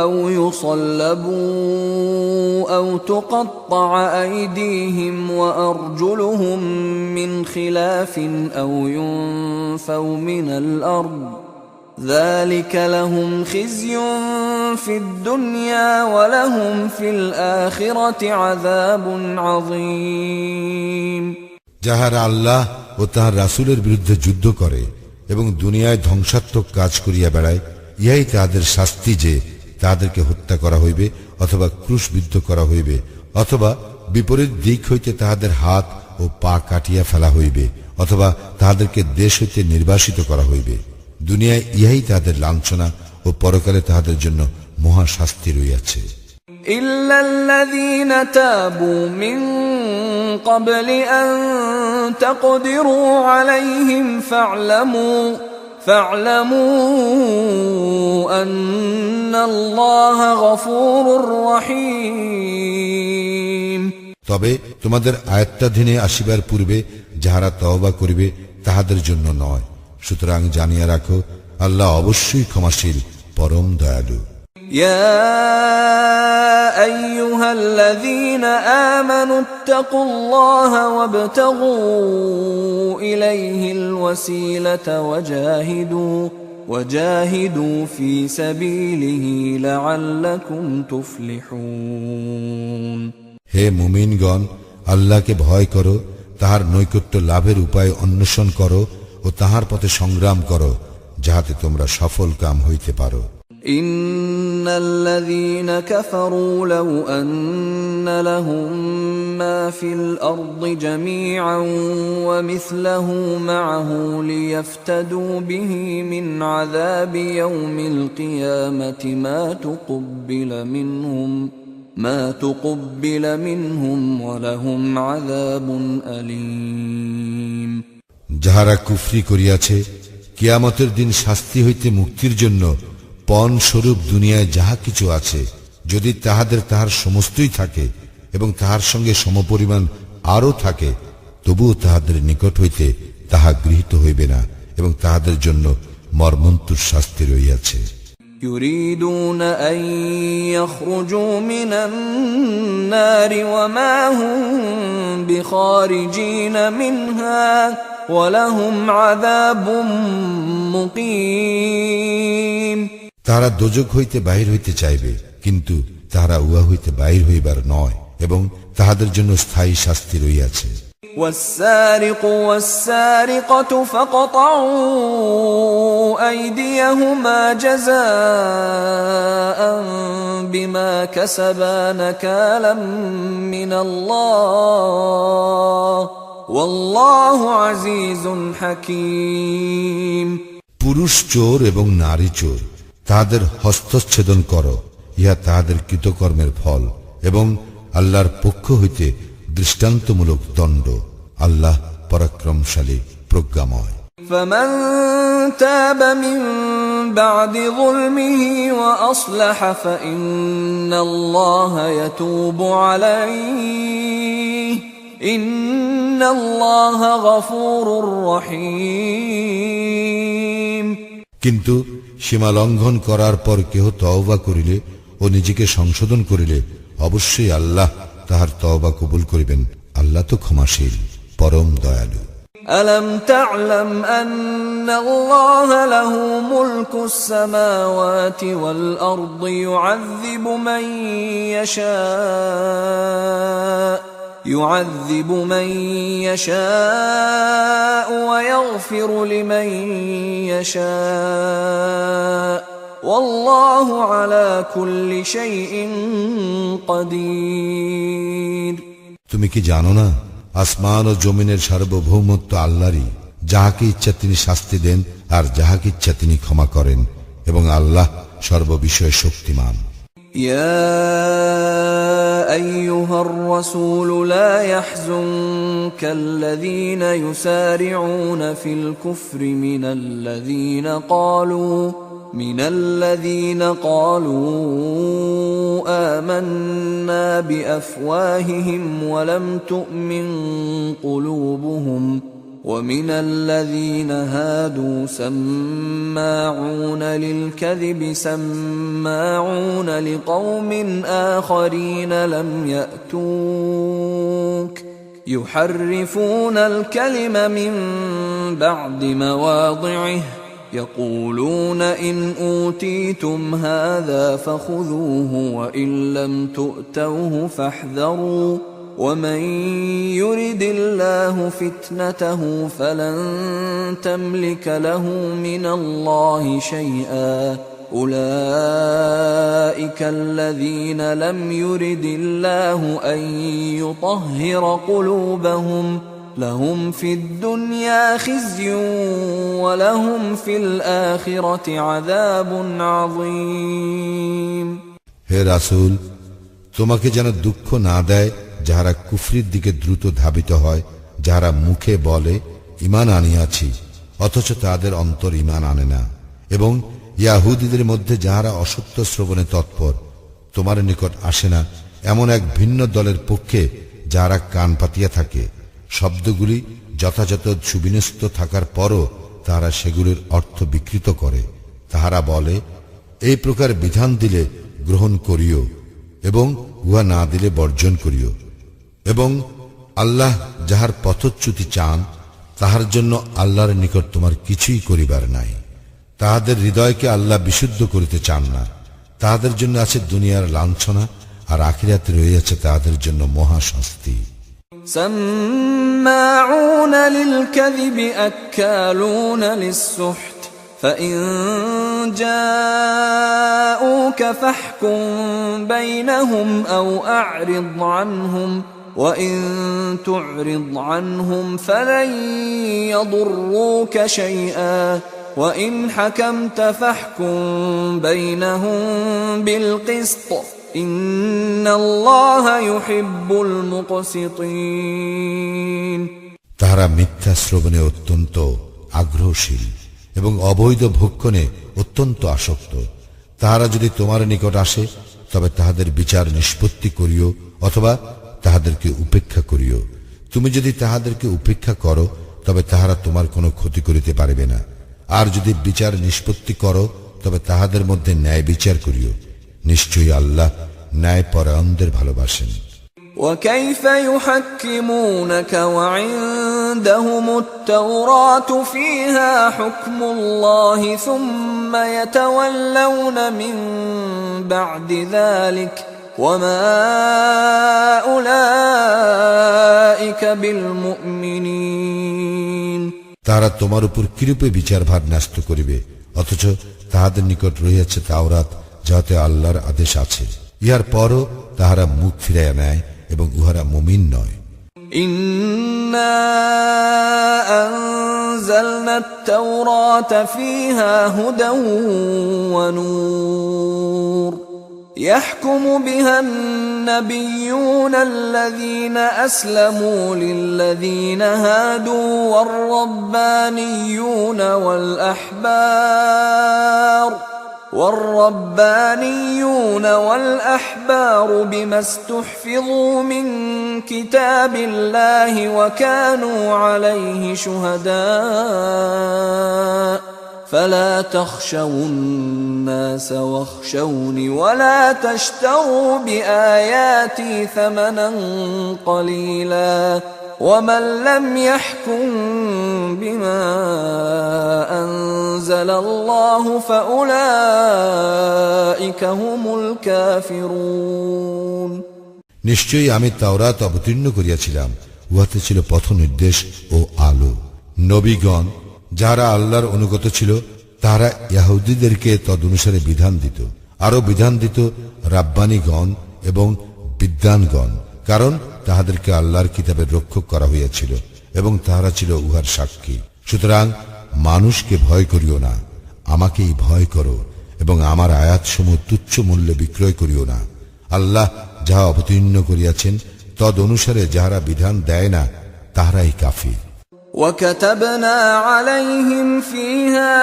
أو يصلبوا أو تقطع أيديهم وأرجلهم من خلاف أو ينفوا من الأرض ذلك لهم خزي في الدنيا ولهم في الآخرة عذاب عظيم যাহারা আল্লাহ ও তাহার রাসূলের বিরুদ্ধে যুদ্ধ করে এবং দুনিয়ায় ধ্বংসাত্মক কাজ করিয়া বেড়ায়, ইহাই তাহাদের শাস্তি যে তাহাদেরকে হত্যা করা হইবে অথবা ক্রুশবিদ্ধ করা হইবে অথবা বিপরীত দিক হইতে তাহাদের হাত ও পা কাটিয়া ফেলা হইবে অথবা তাহাদেরকে দেশ হইতে নির্বাসিত করা হইবে। দুনিয়ায় ইহাই তাহাদের লাঞ্ছনা ও পরকালে তাহাদের জন্য মহা শাস্তি রইয়াছে। إلا الذين تابوا من قبل أن تقدروا عليهم فاعلموا أن الله غفور رحيم তবে তোমাদের আয়াত্তাধীনে আসিবার পূর্বে যাহারা তওবা করিবে তাহাদের জন্য নয়, সুতরাং জানিয়া রাখো আল্লাহ অবশ্যই ক্ষমাশীল, পরম দয়ালু। يا أيها الذين آمنوا اتقوا الله وابتغوا إليه الوسيلة وجاهدوا في سبيله لعلكم تفلحون হে মুমিনগণ, আল্লাহকে ভয় করো, তাহার নৈকট্য লাভের উপায় অন্বেষণ করো ও তাহার পথে সংগ্রাম করো, যাহাতে তোমরা সফল কাম হইতে পারো। إن الذين كفروا لو أن لهم ما في الأرض جميعا ومثله معه ليفتدوا به من عذاب يوم القيامة ما تقبل منهم ولهم عذاب أليم যাহারা কুফরি করিয়াছে, কিয়ামতের দিন শাস্তি হইতে মুক্তির জন্য পণ স্বরূপ দুনিয়ায় যাহা কিছু আছে, যদি তাহার সমস্তই থাকে এবং তাহার সঙ্গে সমপরিমাণ আরও থাকে, তবুও তাহাদের নিকট হইতে তাহা গৃহীত হইবে না এবং তাহাদের জন্য মর্মন্তুর শাস্তি রহিয়াছে। يريدون أن يخرجوا من النار وما هم بخارجين منها ولهم عذاب مقيم তারা দোজখ হইতে বাহির হইতে চাইবে, কিন্তু তাহারা উহা হইতে বাহির হইবার নয়, এবং তাহাদের জন্য স্থায়ী শাস্তি রইয়াছে। والسارق والسارقة فاقطعوا أيديهما جزاء بما كسبا نكالا من الله والله عزيز حكيم পুরুষ চোর এবং নারী চোর, তাহাদের হস্তচ্ছেদন করো, ইহা তাহাদের কৃতকর্মের ফল, এবং আল্লাহর পক্ষ হইতে দৃষ্টান্তমূলক দণ্ড। আল্লাহ পরাক্রমশালী, প্রজ্ঞাময়। فمن تاب من بعد ظلمه وأصلح فإن الله يتوب عليه إن الله غفور رحيم কিন্তু সীমা লঙ্ঘন করার পর কেহ তওবা করিলে ও নিজেকে সংশোধন করিলে অবশ্যই আল্লাহ তাহার তওবা কবুল করিবেন। আল্লাহ তো ক্ষমাশীল, পরম দয়ালু। ألم تعلم أن الله له ملك السماوات والأرض يعذب من يشاء ويغفر لمن يشاء والله على كل شيء قدير তুমি কি জানো না, আসমান ও জমিনের সার্বভৌমত্ব আল্লাহরই। যাহাকে ইচ্ছা তিনি শাস্তি দেন, আর যাহাকে ইচ্ছা তিনি ক্ষমা করেন, এবং আল্লাহ সর্ববিষয়ে শক্তিমান। يا أيها الرسول لا يحزنك الذين يسارعون في الكفر من الذين قالوا آمنا بأفواههم ولم تؤمن قلوبهم ومن الذين هادوا سماعون للكذب سماعون لقوم آخرين لم يأتوك يحرفون الكلم من بعد مواضعه يقولون إن أوتيتم هذا فخذوه وإن لم تؤتوه فاحذروا ومن يرد الله فتنته فلن تملك له من الله شيئا أولئك الذين لم يرد الله أن يطهر قلوبهم لهم في الدنيا خزي ولهم في الآخرة عذاب عظيم হে রাসূল, তোমাকে যেন দুঃখ না দেয় যাহারা কুফরির দিকে দ্রুত ধাবিত হয়, যাহারা মুখে বলে ঈমান আনিয়াছি, অথচ তাদের অন্তর ঈমান আনে না, এবং ইয়াহুদীদের মধ্যে যাহারা অসত্য শ্রবণে তৎপর, তোমার নিকট আসে না এমন এক ভিন্ন দলের পক্ষে যাহারা কান পাতিয়া থাকে। শব্দগুলি যথাযথ সুবিন্যস্ত থাকার পরও তাহারা সেগুলির অর্থ বিকৃত করে। তাহারা বলে, এই প্রকার বিধান দিলে গ্রহণ করিও, এবং উহা না দিলে বর্জন করিও, এবং আল্লাহ যাহার পথচ্যুতি চান তাহার জন্য আল্লাহর নিকট তোমার কিছুই করিবার নাই। তাহাদের হৃদয়কে আল্লাহ বিশুদ্ধ করিতে চান না। তাহাদের জন্য আছে দুনিয়ার লাঞ্ছনা, আর আখিরাতে রহিয়াছে তাহাদের জন্য মহা শাস্তি। سماعون للكذب أكالون للسحت فإن جاءوك فاحكم بينهم أو أعرض عنهم وإن تعرض عنهم فلن يضروك شيئا وإن حكمت فاحكم بينهم بالقسط إن الله يحب المقسطين তাহারা মিথ্যা শ্রবণে অত্যন্ত আগ্রহশীল এবং অবৈধ ভক্ষণে অত্যন্ত আসক্ত। তাহারা যদি তোমার নিকট আসে তবে তাহাদের বিচার নিষ্পত্তি করিও, অথবা তাহাদেরকে উপেক্ষা করিও। তুমি যদি তাহাদেরকে উপেক্ষা করো তবে তাহারা তোমার কোনো ক্ষতি করিতে পারিবে না, আর যদি বিচার নিষ্পত্তি করো তবে তাহাদের মধ্যে ন্যায় বিচার করিও। নিশ্চয়ই আল্লাহ ন্যায় পরায়ণদের ভালোবাসেন। وكيف يحكمونك وعندهم التوراة فيها حكم الله ثم يتولون من بعد ذلك وما أولئك بالمؤمنين। তাহারা তোমার উপর কিরূপে বিচারভার ন্যস্ত করিবে, অথচ তাহাদের নিকট রহিয়াছে তাওরাত, যাহাতে আল্লাহর আদেশ আছে। ইহার পরও তাহারা মুখ ফিরাইয়া নেয় এবং উহারা মুমিন নয়। ইন্না আনজালনা আত-তাওরাতা ফীহা হুদাও ওয়া নূর يحكم بها النبيون الذين أسلموا للذين هادوا والربانيون بما استحفظوا من كتاب الله وكانوا عليه شهداء فلا تخشوا الناس واخشوني ولا تشتروا بآياتي ثمنا قليلا ومن لم يحكم بما أنزل الله فأولئك هم الكافرون। নিশ্চয়ই আমি তাওরাত অবতীর্ণ করিয়াছিলাম, উহাতে ছিল পথ নির্দেশ ও আলো। নবীগণ যারা আল্লাহর অনুগত ছিল তারা ইহুদীদেরকে তদনুসারে বিধান দিত, আরো বিধান দিত রাব্বানীগণ এবং বিদ্বানগণ, কারণ তাহাদেরকে আল্লাহর কিতাবের রক্ষক করা হইয়াছিল এবং তাহারা ছিল উহার সাক্ষী। সুতরাং মানুষকে ভয় করিও না, আমাকেই ভয় করো এবং আমার আয়াতসমূহ তুচ্ছ মূল্যে বিক্রয় করিও না। আল্লাহ যাহা অবতীর্ণ করিয়াছেন তদ অনুসারে যাহারা বিধান দেয় না তাহারাই কাফির। وكتبنا عليهم فيها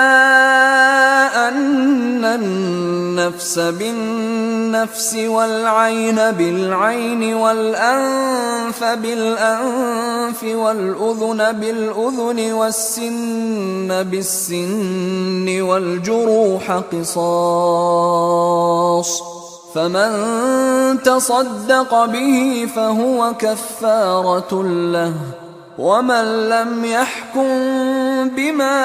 أن النفس بالنفس والعين بالعين والأنف بالأنف والأذن بالأذن والسن بالسن والجروح قصاص فمن تصدق به فهو كفارة له ومن لم يحكم بما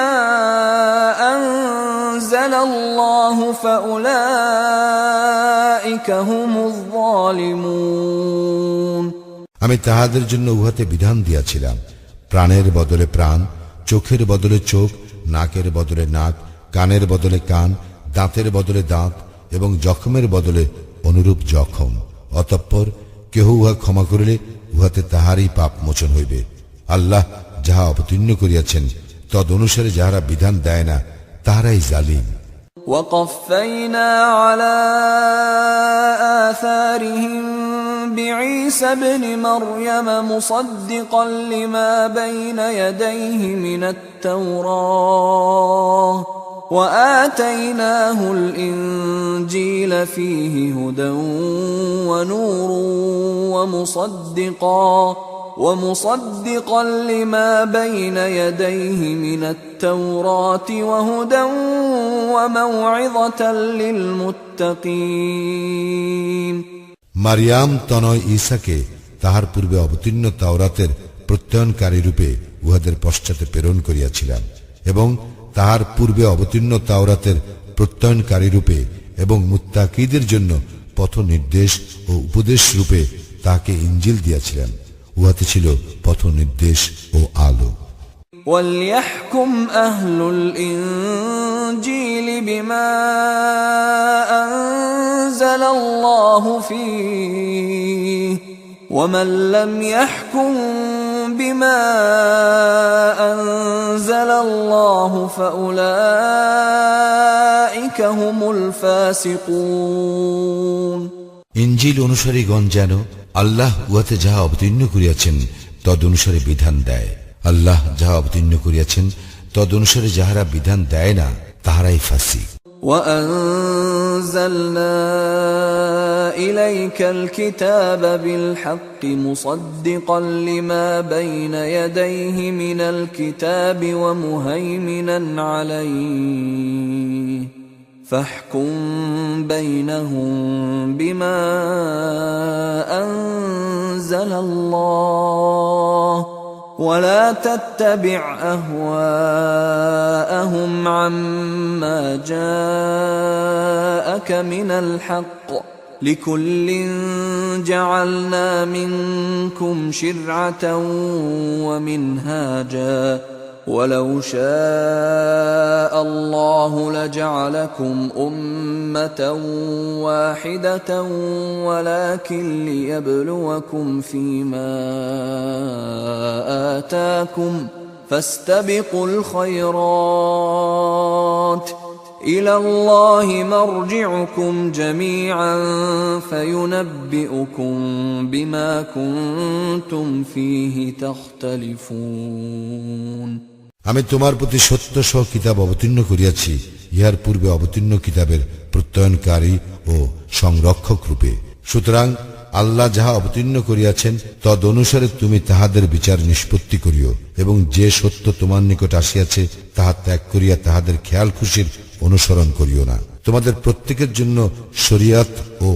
أنزل الله فأولئك هم الظالمون। আমি তাহাদের জন্য উহাতে বিধান দিয়াছিলাম, প্রাণের বদলে প্রাণ, চোখের বদলে চোখ, নাকের বদলে নাক, কানের বদলে কান, দাঁতের বদলে দাঁত এবং জখমের বদলে অনুরূপ জখম। অতঃপর কেহ উহা ক্ষমা করিলে উহাতে তাহারই পাপ মোচন হইবে। আল্লাহ যাহা অবতীর্ণ করিয়াছেন তদ অনুসারে যাহারা বিধান দেয় না তাহারাই জালিম। وقفينا على آثارهم بعيسى ابن مريم مصدقا لما بين يديه من التوراة وآتيناه الإنجيل فيه هدى ونور ومصدقا لما بين يديه من التوراة وهدى وموعظة للمتقين। মারিয়াম তনয় ঈসাকে তাহার পূর্বে অবতীর্ণ তাওরাতের প্রত্যয়নকারী রূপে উহাদের পশ্চাতে প্রেরণ করিয়াছিলাম এবং তাহার পূর্বে অবতীর্ণ তাওরাতের প্রত্যয়নকারী রূপে এবং মুত্তাকীদের জন্য পথ নির্দেশ ও উপদেশ রূপে তাহাকে ইনজিল দিয়াছিলেন। উহাতে ছিল পথ নির্দেশ ও আলো। وَلْيَحْكُمْ أَهْلُ الْإِنْجِيلِ بِمَا أَنزَلَ اللَّهُ فِيهِ وَمَنْ لَمْ يَحْكُمْ بِمَا أَنزَلَ اللَّهُ فَأُولَئِكَ هُمُ الْفَاسِقُونَ। ইনজিল অনুসারীগণ যেন আল্লাহ উহাতে যাহা অবতীর্ণ করিয়াছেন তদ অনুসারে বিধান দেয়। আল্লাহ যাহা অবতীর্ণ করিয়াছেন তদ অনুসারে যাহারা বিধান দেয় না তাহারাই ফাসিক। وَأَنزَلْنَا إِلَيْكَ الْكِتَابَ بِالْحَقِّ مُصَدِّقًا لِمَا بَيْنَ يَدَيْهِ مِنَ الْكِتَابِ وَمُهَيْمِنًا عَلَيْهِ أنزل الله ولا تتبع أهواءهم عما جاءك من الحق لكل جعلنا منكم شرعة ومنهاجا ولو شاء الله لجعلكم أمة واحدة ولكن ليبلوكم فيما آتاكم فاستبقوا الخيرات إلى الله مرجعكم جميعا فينبئكم بما كنتم فيه تختلفون আমি তোমার প্রতি সত্য সহ কিতাব অবতীর্ণ করিয়াছি, ইহার পূর্বে অবতীর্ণ কিতাবের প্রত্যয়নকারী ও সংরক্ষক রূপে। সুতরাং আল্লাহ যাহা অবতীর্ণ করিয়াছেন তদ অনুসারে তুমি তাহাদের বিচার নিষ্পত্তি করিও, এবং যে সত্য তোমার নিকট আসিয়াছে তাহা ত্যাগ করিয়া তাহাদের খেয়াল খুশির অনুসরণ করিও না। তোমাদের প্রত্যেকের জন্য শরিয়াত ও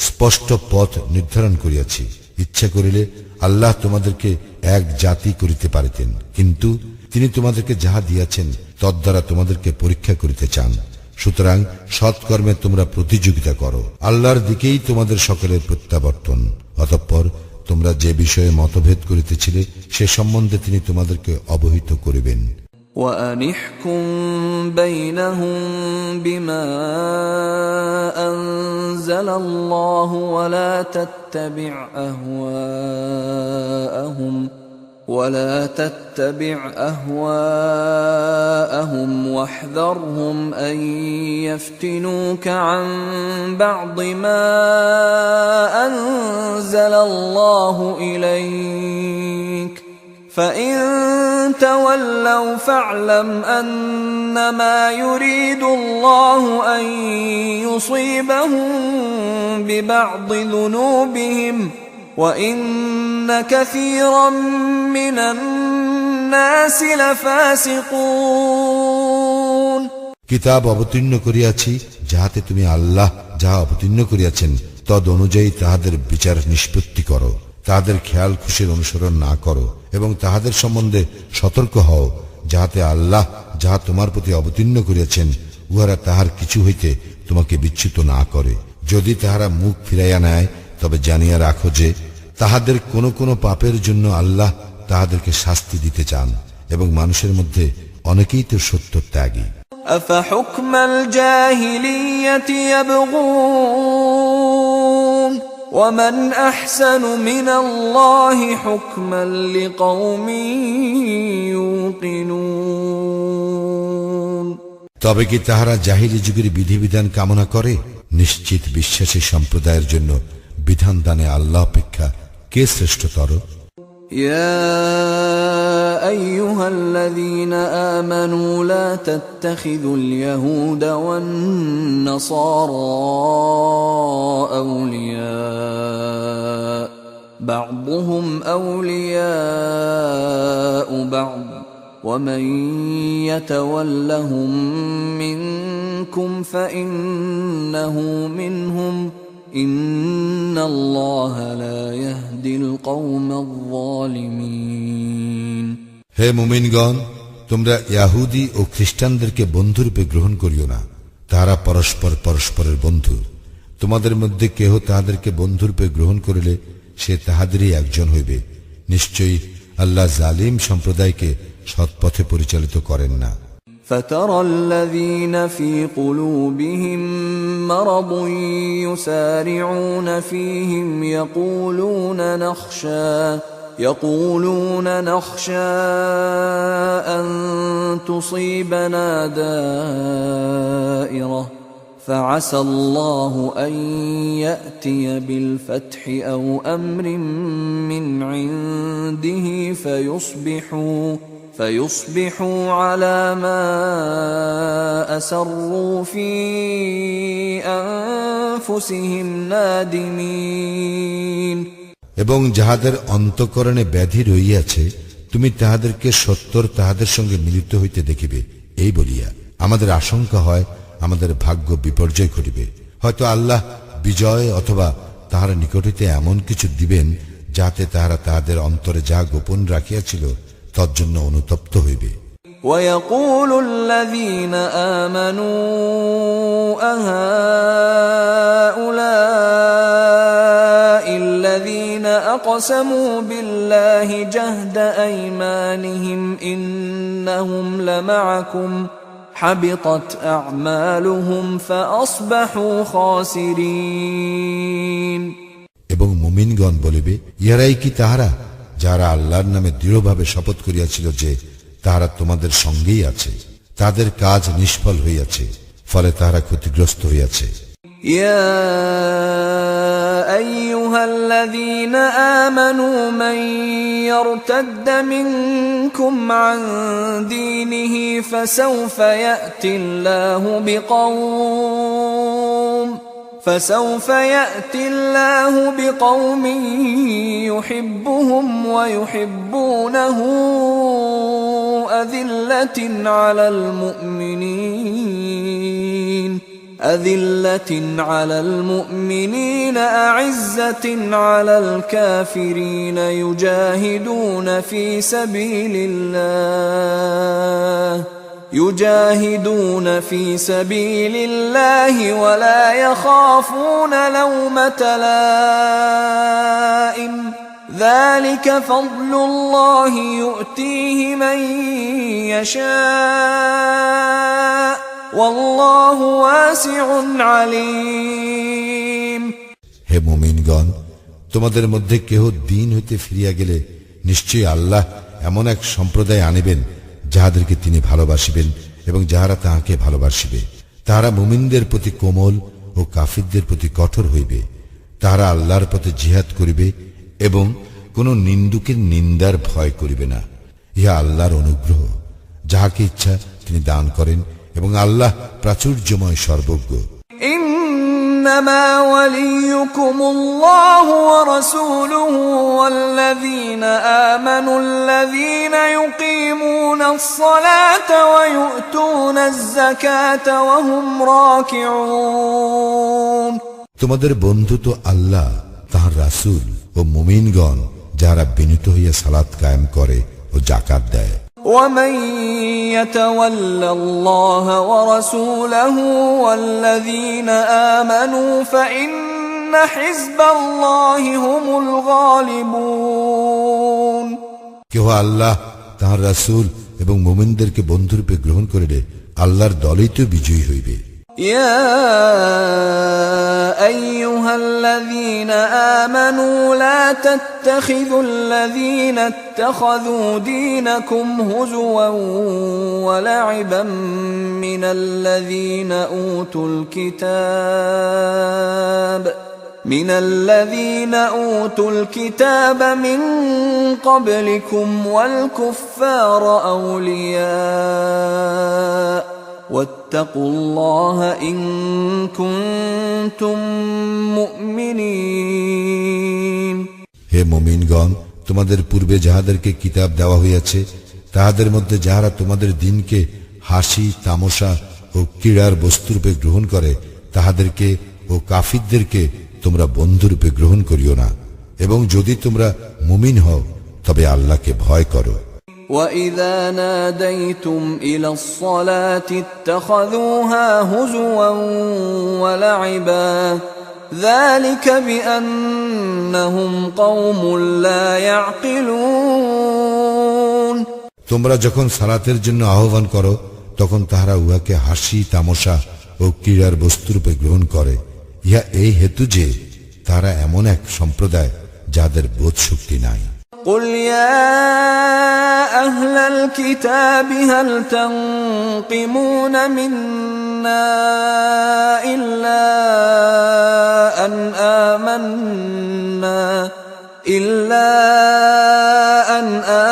স্পষ্ট পথ নির্ধারণ করিয়াছি। ইচ্ছা করিলে আল্লাহ তোমাদেরকে এক জাতি করিতে পারিতেন, কিন্তু তিনি তোমাদেরকে যাহা দিয়াছেন তদ্বারা তোমাদেরকে পরীক্ষা করিতে চান। সুতরাং সৎকর্মে তোমরা প্রতিযোগিতা করো, আল্লাহর দিকেই তোমাদের সকলের প্রত্যাবর্তন। অতঃপর তোমরা যে বিষয়ে মতভেদ করিতেছিলে সে সম্বন্ধে তিনি তোমাদেরকে অবহিত করিবেন। وأنحكم بينهم بما أنزل الله ولا تتبع أهواءهم واحذرهم أن يفتنوك عن بعض ما أنزل الله إليك فإن تولوا فاعلم أنما يريد الله أن يصيبهم ببعض ذنوبهم وإن كثيرا من الناس لفاسقون কিতাব অবতীর্ণ করিয়াছি যাহাতে তুমি আল্লাহ যাহা অবতীর্ণ করিয়াছেন তদ অনুযায়ী তাহাদের বিচার নিষ্পত্তি করো, তাহাদের খেয়াল খুশির অনুসরণ না করো, এবং তাহাদের সম্বন্ধে সতর্ক হও, যাহাতে আল্লাহ যাহা তোমার প্রতি অবতীর্ণ করিয়াছেন উহারা তাহার কিছু হইতে তোমাকে বিচ্যুত না করে। যদি তাহারা মুখ ফিরাইয়া নেয় তবে জানিয়া রাখো যে তাহাদের কোন কোন পাপের জন্য আল্লাহ তাহাদেরকে শাস্তি দিতে চান, এবং মানুষের মধ্যে অনেকেই তো সত্য ত্যাগী। أفحكم الجاهلية يبغون ومن أحسن من الله حكما لقوم يوقنون তবে কি তাহারা জাহিলি যুগের বিধিবিধান কামনা করে? নিশ্চিত বিশ্বাসী সম্প্রদায়ের জন্য বিধান দানে আল্লাহ অপেক্ষা কে শ্রেষ্ঠতর? يا أيها الذين آمنوا لا تتخذوا اليهود والنصارى أولياء بعضهم أولياء بعض ومن يتولهم منكم فإنه منهم إن الله لا يهدي القوم الظالمين হে মুমিনগণ, তোমরা ইহুদি ও খ্রিস্টানদেরকে বন্ধুরূপে গ্রহণ করিও না। তাহারা পরস্পর পরস্পরের বন্ধু। তোমাদের মধ্যে কেহ তাহাদেরকে বন্ধুরূপে গ্রহণ করিলে সে তাহাদেরই একজন হইবে। নিশ্চয়ই আল্লাহ জালিম সম্প্রদায়কে সৎপথে পরিচালিত করেন না। فترى الذين في قلوبهم مرض يسارعون فيهم يقولون نخشى أن تصيبنا دائرة فعسى الله أن يأتي بالفتح أو أمر من عنده فيصبحوا على ما أسروا في أنفسهم نادمين এবং যাহাদের অন্তঃকরণে ব্যাধি রহিয়াছে তুমি তাহাদেরকে সত্তর তাহাদের সঙ্গে মিলিত হইতে দেখিবে, এই বলিয়া আমাদের আশঙ্কা হয় আমাদের ভাগ্য বিপর্যয় ঘটিবে। হয়তো আল্লাহ বিজয় অথবা তাহার নিকট হইতে এমন কিছু দিবেন যাতে তাহারা তাহাদের অন্তরে যা গোপন রাখিয়াছিল তজ্জন্য অনুতপ্ত হইবে। ويقول الذين آمنوا أهؤلاء الذين أقسموا بالله جهد أيمانهم إنهم لمعكم حبطت أعمالهم فأصبحوا خاسرين। এবং মুমিনগণ বলিবে, ইহারাই কি তাহারা যারা আল্লাহর নামে দৃঢ়ভাবে শপথ করিয়াছিল যে তাহারা তোমাদের সঙ্গেই আছে, তাদের কাজ নিষ্ফল হইয়াছে, ফলে তাহারা ক্ষতিগ্রস্ত হইয়াছে। يا أيها الذين آمنوا من يرتد منكم عن دينه فسوف يأتي الله بقوم يحبهم ويحبونه أذلة على المؤمنين أعزة على الكافرين يجاهدون في سبيل الله ولا يخافون لومة لائم ذلك فضل الله يؤتيه من يشاء والله واسع عليم। হে মুমিনগণ, তোমাদের মধ্যে কেহ দ্বীন হইতে ফিরিয়া গেলে নিশ্চয়ই আল্লাহ এমন এক সম্প্রদায় আনিবেন যাহাদেরকে তিনি ভালোবাসিবেন এবং যাহারা তাহাকে ভালোবাসিবে। তাহারা মুমিনদের প্রতি কোমল ও কাফিরদের প্রতি কঠোর হইবে। তাহারা আল্লাহর পথে জিহাদ করিবে এবং কোন নিন্দুকের নিন্দার ভয় করিবে না। ইহা আল্লাহর অনুগ্রহ, যাহাকে ইচ্ছা তিনি দান করেন এবং আল্লাহ প্রাচুর্যময় সর্বজ্ঞ। إنما وليكم الله ورسوله والذين آمنوا الذين يقيمون الصلاة ويؤتون الزكاة وهم راكعون। তোমাদের বন্ধু তো আল্লাহ, তাহার রাসূল ও মুমিনগণ, যারা বিনীত হইয়া সালাত কায়েম করে ও যাকাত দেয়। ومن يتول الله ورسوله والذين آمنوا فإن حزب الله هم الغالبون। কেহ আল্লাহ, তাহার রাসূল এবং মুমিনদেরকে বন্ধুরূপে গ্রহণ করিলে আল্লাহর দলই তো বিজয়ী হইবে। يا أيها الذين آمنوا لا تتخذوا الذين اتخذوا دينكم هزوا ولعبا من الذين أوتوا الكتاب من قبلكم والكفار أولياء واتقوا الله إن كنتم مؤمنين। হে মুমিনগণ, তোমাদের পূর্বে যাহাদেরকে কিতাব দেওয়া হইয়াছে তাহাদের মধ্যে যাহারা তোমাদের দিনকে হাসি তামাশা ও ক্রীড়ার বস্তুরূপে গ্রহণ করে তাহাদেরকে ও কাফিরদেরকে তোমরা বন্ধুরূপে গ্রহণ করিও না, এবং যদি তোমরা মুমিন হও তবে আল্লাহকে ভয় করো। وَإِذَا نَادَيْتُمْ إِلَى الصَّلَاةِ اتَّخَذُوهَا هُزُوًا وَلَعِبًا ذَلِكَ بِأَنَّهُمْ قَوْمٌ لَا يَعْقِلُونَ। তোমরা যখন সালাতের জন্য আহ্বান করো তখন তাহারা উহাকে হাসি তামাশা ও ক্রীড়ার বস্তুরূপে গ্রহণ করে। ইহা এই হেতু যে তারা এমন এক সম্প্রদায় যাদের বোধ শক্তি নাই। قل يا أهل الكتاب هل تنقمون منا إلا أن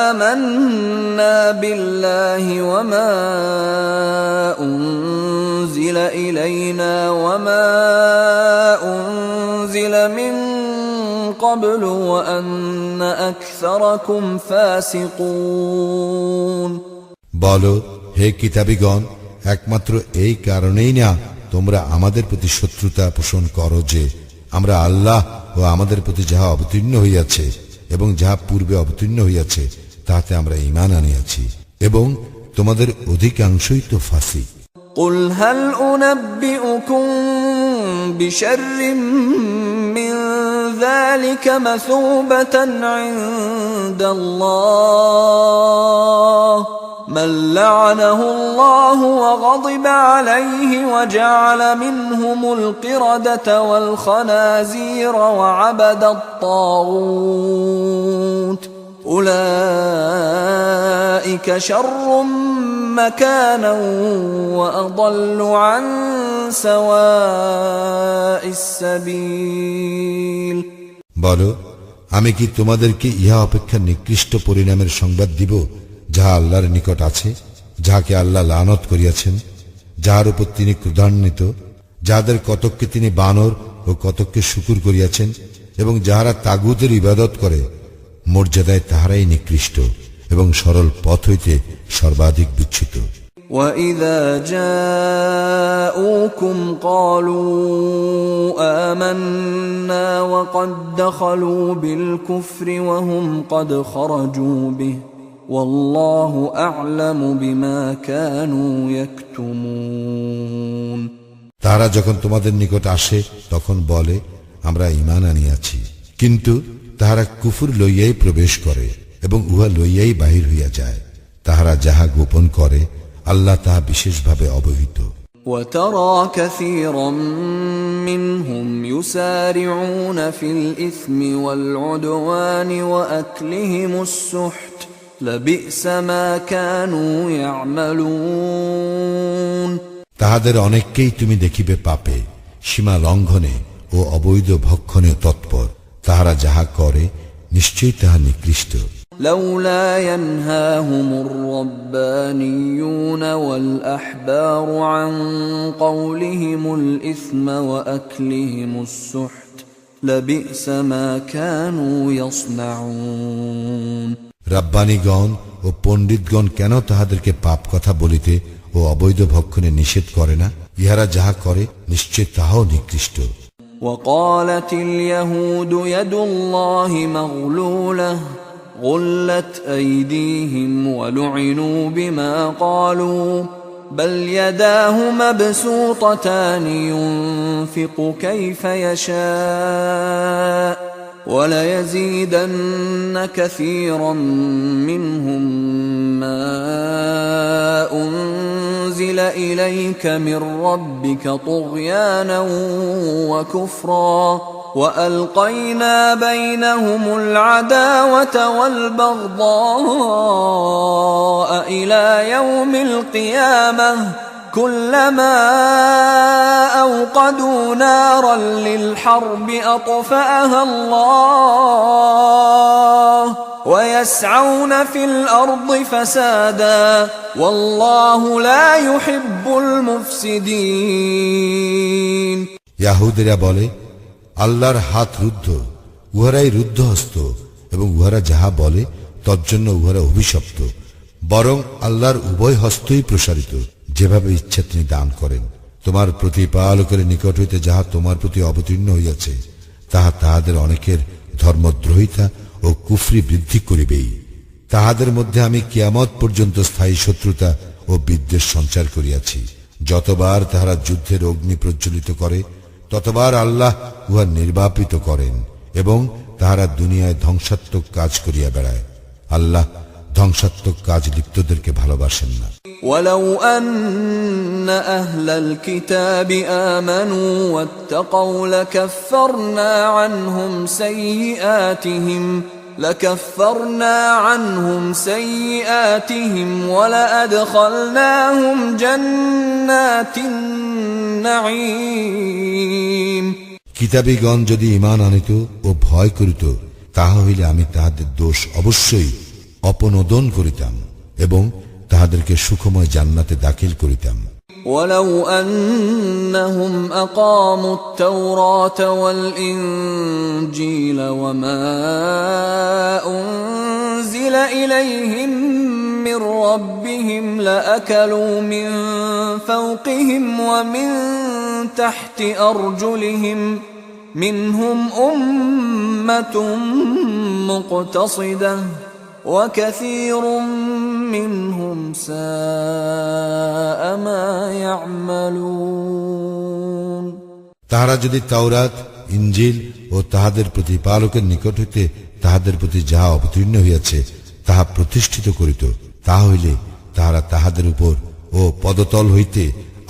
آمنا بالله وما أنزل إلينا وما أنزل من قبل وأن أكثركم فاسقون। বলো, হে কিতাবীগণ, একমাত্র এই কারণেই না তোমরা আমাদের প্রতি শত্রুতা পোষণ করো যে আমরা আল্লাহ ও আমাদের প্রতি যাহা অবতীর্ণ হইয়াছে এবং যাহা পূর্বে অবতীর্ণ হইয়াছে তাহাতে আমরা ঈমান আনিয়াছি, এবং তোমাদের অধিকাংশই তো ফাসিক। قل هل أنبئكم بشر من ذلك مثوبة عند الله من لعنه الله وغضب عليه وجعل منهم القردة والخنازير وعبد الطاغوت أولئك شر مكانا وأضل عن سواء السبيل। বলো, আমি কি তোমাদেরকে ইহা অপেক্ষা নিকৃষ্ট পরিণামের সংবাদ দিব যাহা আল্লাহর নিকট আছে, যাহাকে আল্লাহ লানত করিয়াছেন, যাহার উপর তিনি ক্রোধান্বিত, যাহাদের কতককে তিনি বানর ও কতককে শুকুর করিয়াছেন, এবং যাহারা তাগুতের ইবাদত করে, মর্যাদায় তাহারাই নিকৃষ্ট এবং সরল পথ হইতে সর্বাধিক বিচ্যুত। وَإِذَا جَاءُوكُمْ قَالُوا آمَنَّا وَقَدْ دَخَلُوا بِالْكُفْرِ وَهُمْ قَدْ خَرَجُوا بِهِ وَاللَّهُ أَعْلَمُ بِمَا كَانُوا يَكْتُمُونَ। তারা যখন তোমাদের নিকট আসে তখন বলে, আমরা ঈমান আনিয়াছি, কিন্তু তাহারা কুফর লইয়াই প্রবেশ করে এবং উহা লইয়াই বাহির হইয়া যায়। তাহারা যাহা গোপন করে আল্লাহ তাহা বিশেষভাবে অবহিত। وَتَرَى كَثِيرًا مِّنْهُمْ يُسَارِعُونَ فِي الْإِثْمِ وَالْعُدْوَانِ وَأَكْلِهِمُ السُّحْتَ لَبِئْسَ مَا كَانُوا يَعْمَلُونَ। তাহাদের অনেককেই তুমি দেখিবে পাপে, সীমা লঙ্ঘনে ও অবৈধ ভক্ষণে তৎপর। তাহারা যাহা করে নিশ্চয়ই তাহা নিকৃষ্ট। لولا ينهاهم الربانيون والأحبار عن قولهم الإثم وأكلهم السحت لبئس ما كانوا يصنعون। রাব্বানীগণ ও পণ্ডিতগণ কেন তাহাদেরকে পাপ কথা বলিতে ও অবৈধ ভক্ষণে নিষেধ করে না? ইহারা যাহা করে নিশ্চয় তাহাও নিকৃষ্ট। وقالت اليهود يد الله مغلولة غلت أيديهم ولعنوا بما قالوا بل يداه مبسوطتان ينفق كيف يشاء وليزيدن كثيرا منهم ما أنزل إليك من ربك طغيانا وكفرا وألقينا بينهم العداوة والبغضاء إلى يوم القيامة كلما أوقدوا نارا للحرب أطفأها الله ويسعون في الأرض فسادا والله لا يحب المفسدين। ইয়াহুদীরা বলে, আল্লাহর হাত রুদ্ধ, উহারাই রুদ্ধহস্ত, এবং উহারা যাহা বলে তজ্জন্য উহারা অভিশপ্ত। বরং আল্লাহর উভয় হস্তই প্রসারিত, যেভাবে ইচ্ছা তিনি দান করেন। তোমার প্রতিপালকের নিকট হইতে যাহা তোমার প্রতি অবতীর্ণ হইয়াছে তাহা তাহাদের অনেকের ধর্মদ্রোহিতা ও কুফরি বৃদ্ধি করিবেই। তাহাদের মধ্যে আমি কিয়ামত পর্যন্ত স্থায়ী শত্রুতা ও বিদ্বেষ সঞ্চার করিয়াছি। যতবার তাহারা যুদ্ধের অগ্নি প্রজ্বলিত করে ততবার আল্লাহ উহা নির্বাপিত করেন, এবং তাহারা দুনিয়ায় ধ্বংসাত্মক কাজ করিয়া বেড়ায়। আল্লাহ ধ্বংসাত্মক কাজ লিপ্তদেরকে ভালোবাসেন না। ولو أن أهل الكتاب آمنوا واتقوا لكفرنا عنهم سيئاتهم ولأدخلناهم جنات النعيم। কিতাবীগণ যদি ঈমান আনিত ও ভয় করিত তাহা হইলে আমি তাহাদের দোষ অবশ্যই অপনোদন করিতাম এবং তাহাদেরকে সুখময় জান্নাতে দাখিল করিতাম। ولو أنهم أقاموا التوراة والإنجيل وما أنزل إليهم من ربهم لأكلوا من فوقهم ومن تحت أرجلهم منهم أمة مقتصدة وكثير منهم ساء ما يعملون তাহারা যদি তাওরাত ইনজিল ও তাহাদের প্রতিপালকের নিকট হইতে তাহাদের প্রতি যাহা অবতীর্ণ হইয়াছে তাহা প্রতিষ্ঠিত করিত, তাহা হইলে তাহারা তাহাদের উপর ও পদতল হইতে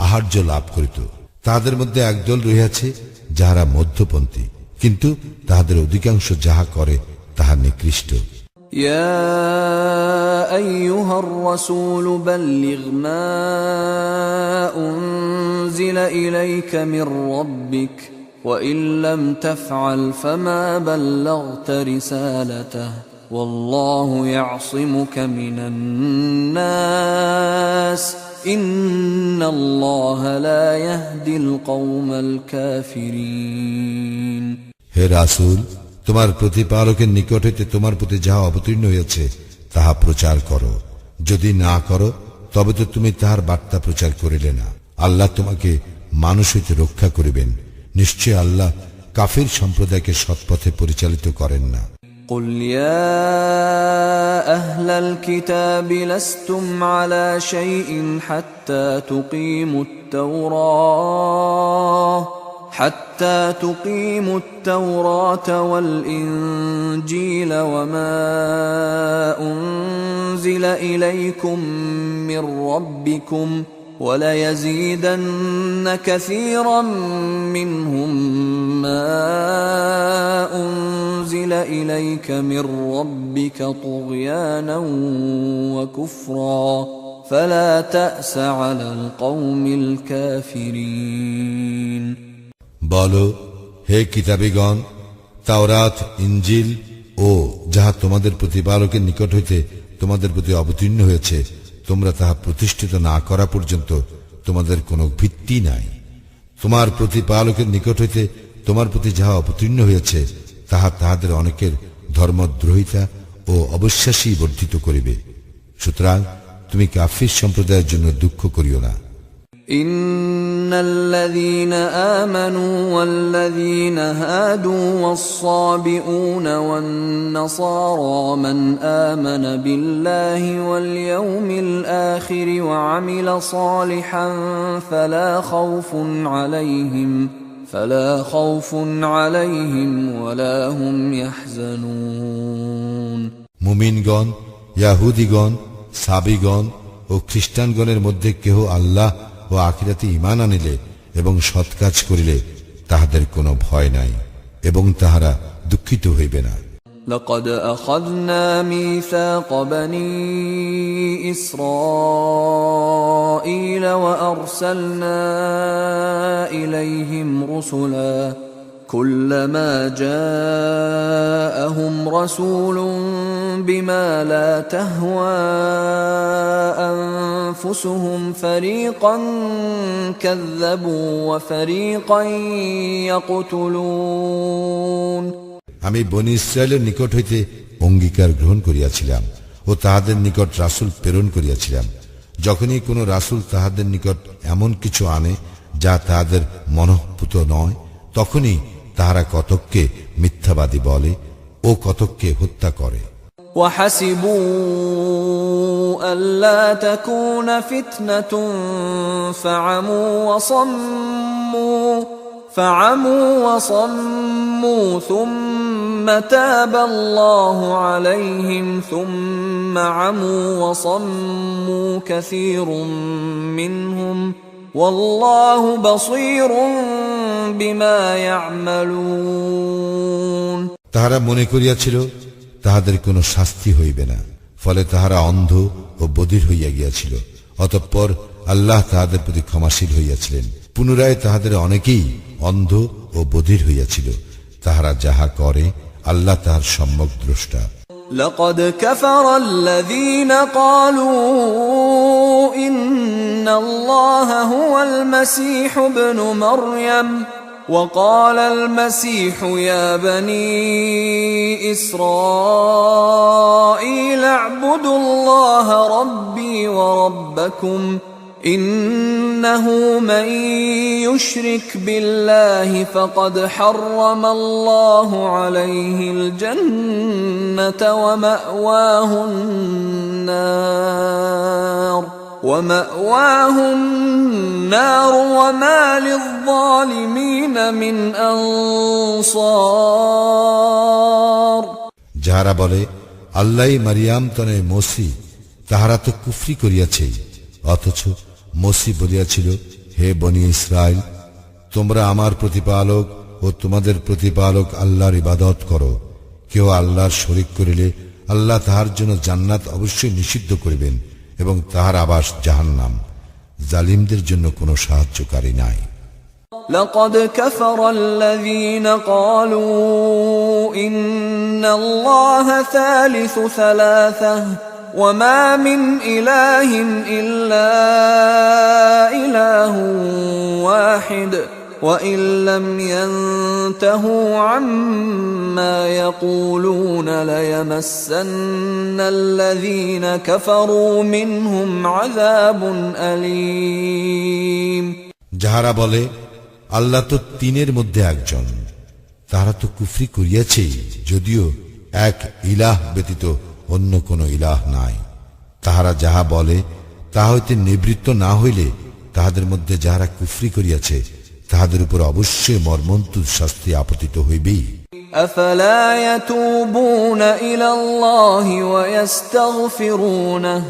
আহার্য লাভ করিত। তাহাদের মধ্যে একদল রহিয়াছে যাহারা মধ্যপন্থী, কিন্তু তাহাদের অধিকাংশ যাহা করে তাহা নিকৃষ্ট। يا أيها الرسول بلغ ما أنزل إليك من ربك وإن لم تفعل فما بلغت رسالته والله يعصمك من الناس إن الله لا يهدي القوم الكافرين হে রাসূল, তোমার প্রতিপালকের নিকট হইতে তোমার প্রতি যাহা অবতীর্ণ হইয়াছে তাহা প্রচার করো। যদি না করো তবে তো তুমি তাহার বার্তা প্রচার করিলে না। আল্লাহ তোমাকে মানুষ হইতে রক্ষা করিবেন। নিশ্চয় আল্লাহ কাফির সম্প্রদায়কে সৎপথে পরিচালিত করেন না। قل يا أهل الكتاب لستم على شيء حتى تقيموا التوراة والإنجيل وما أنزل إليكم من ربكم وليزيدن كثيرا منهم ما أنزل إليك من ربك طغيانا وكفرا فلا تأس على القوم الكافرين বলো, হে কিতাবীগণ, তাওরাত ইনজিল ও যাহা তোমাদের প্রতিপালকের নিকট হইতে তোমাদের প্রতি অবতীর্ণ হয়েছে তোমরা তাহা প্রতিষ্ঠিত না করা পর্যন্ত তোমাদের কোনো ভিত্তি নাই। তোমার প্রতিপালকের নিকট হইতে তোমার প্রতি যাহা অবতীর্ণ হয়েছে তাহা তাহাদের অনেকের ধর্মদ্রোহিতা ও অবিশ্বাসী বর্ধিত করিবে। সুতরাং তুমি কাফির সম্প্রদায়ের জন্য দুঃখ করিও না। إن الذين آمنوا والذين هادوا والصابئون والنصارى من آمن بالله واليوم الآخر وعمل صالحا فلا خوف عليهم ولا هم يحزنون মুমিনগণ, ইয়াহুদীগণ, সাবিগণ ও খ্রিস্টানগণের মধ্যে কেহ আল্লাহ ও আখিরাতে ঈমান আনিলে এবং সৎ কাজ করিলে তাহাদের কোনো ভয় নাই এবং তাহারা দুঃখিত হইবে না। لقد أخذنا ميثاق بني إسرائيل وأرسلنا إليهم رسلا كلما جاءهم رسول بما لا تهوى أنفسهم فريقا كذبوا وفريقا يقتلون আমি বনী ইসরায়েলের নিকট হইতে অঙ্গীকার গ্রহণ করিয়াছিলাম ও তাহাদের নিকট রাসূল প্রেরণ করিয়াছিলাম। যখনই কোন রাসূল তাহাদের নিকট এমন কিছু আনে যা তাহাদের মনঃপূত নয়, তখনই তাহারা কতককে মিথ্যাবাদী বলে ও কতককে হত্যা করে। وحسبوا ألا تكون فتنة فعموا وصموا ثم تاب الله عليهم ثم عموا وصموا كثير منهم والله بصير بما يعملون তাহারা মনে করিয়াছিল তাহাদের কোনো শাস্তি হইবে না, ফলে তাহারা অন্ধ ও বধির হইয়া গিয়াছিল। অতঃপর আল্লাহ তাহাদের প্রতি ক্ষমাশীল হইয়াছিলেন। পুনরায় তাহাদের অনেকেই অন্ধ ও বধির হইয়াছিল। তাহারা যাহা করে আল্লাহ তাহার সম্যক দ্রষ্টা। لقد كفر الذين قالوا إن الله هو المسيح ابن مريم وقال المسيح يا بني إسرائيل اعبدوا الله ربي وربكم إنه من يشرك بالله فقد حرم الله عليه الجنة ومأواه النار وما للظالمين من أنصار যাহারা বলে আল্লাহই মারিয়াম তনয় মসি, তাহারা তো কুফরি করিয়াছে। অথচ মসি বলিয়াছিল, হে বনি ইসরাইল, তোমরা আমার প্রতিপালক ও তোমাদের প্রতিপালক আল্লাহর ইবাদত করো। কেউ আল্লাহর শরীক করিলে আল্লাহ তাহার জন্য জান্নাত অবশ্যই নিষিদ্ধ করিবেন এবং তাহার আবাস জাহান্নাম। জালিমদের জন্য কোনো সাহায্যকারী নাই। لقد كفر الذين قالوا إن الله ثالث ثلاثة وما من إله إلا إله واحد وإن لم ينتهوا عما يقولون ليمسن الذين كفروا منهم عذاب أليم যাহারা বলে আল্লাহ তো তিনের মধ্যে একজন, তাহারা তো কুফরি করিয়াছে, যদিও এক ইলাহ ব্যতীত অন্য কোন ইলাহ নাই। তাহারা যাহা বলে তাহা হইতে নিবৃত্ত না হইলে তাহাদের মধ্যে যাহারা কুফরি করিয়াছে তাহাদের উপর অবশ্যই মর্মন্তুদ শাস্তি আপতিত হইবেই। أفلا يتوبون إلى الله ويستغفرونه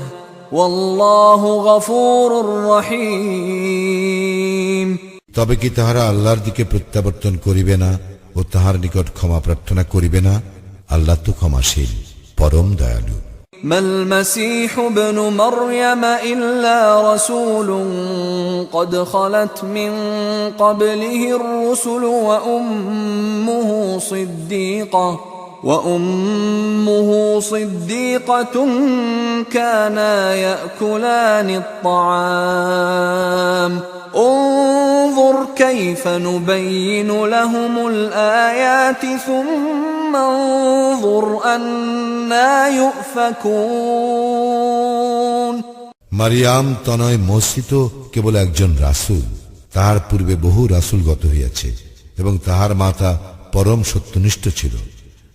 والله غفور رحيم তবে কি তাহারা আল্লাহর দিকে প্রত্যাবর্তন করিবে না ও তাহার নিকট ক্ষমা প্রার্থনা করিবে না? আল্লাহ তো ক্ষমাশীল, পরম দয়ালু। ما المسيح ابن مريم إلا رسول قد خلت من قبله الرسل وأمه صديقة كانا يأكلان الطعام انظر كيف نبين لهم الآيات ثم انظر أنا يؤفكون মারিয়াম তনয় মসি তো কেবল একজন রাসূল, তাহার পূর্বে বহু রাসূলগত হইয়াছে এবং তাহার মাতা পরম সত্যনিষ্ঠ ছিল।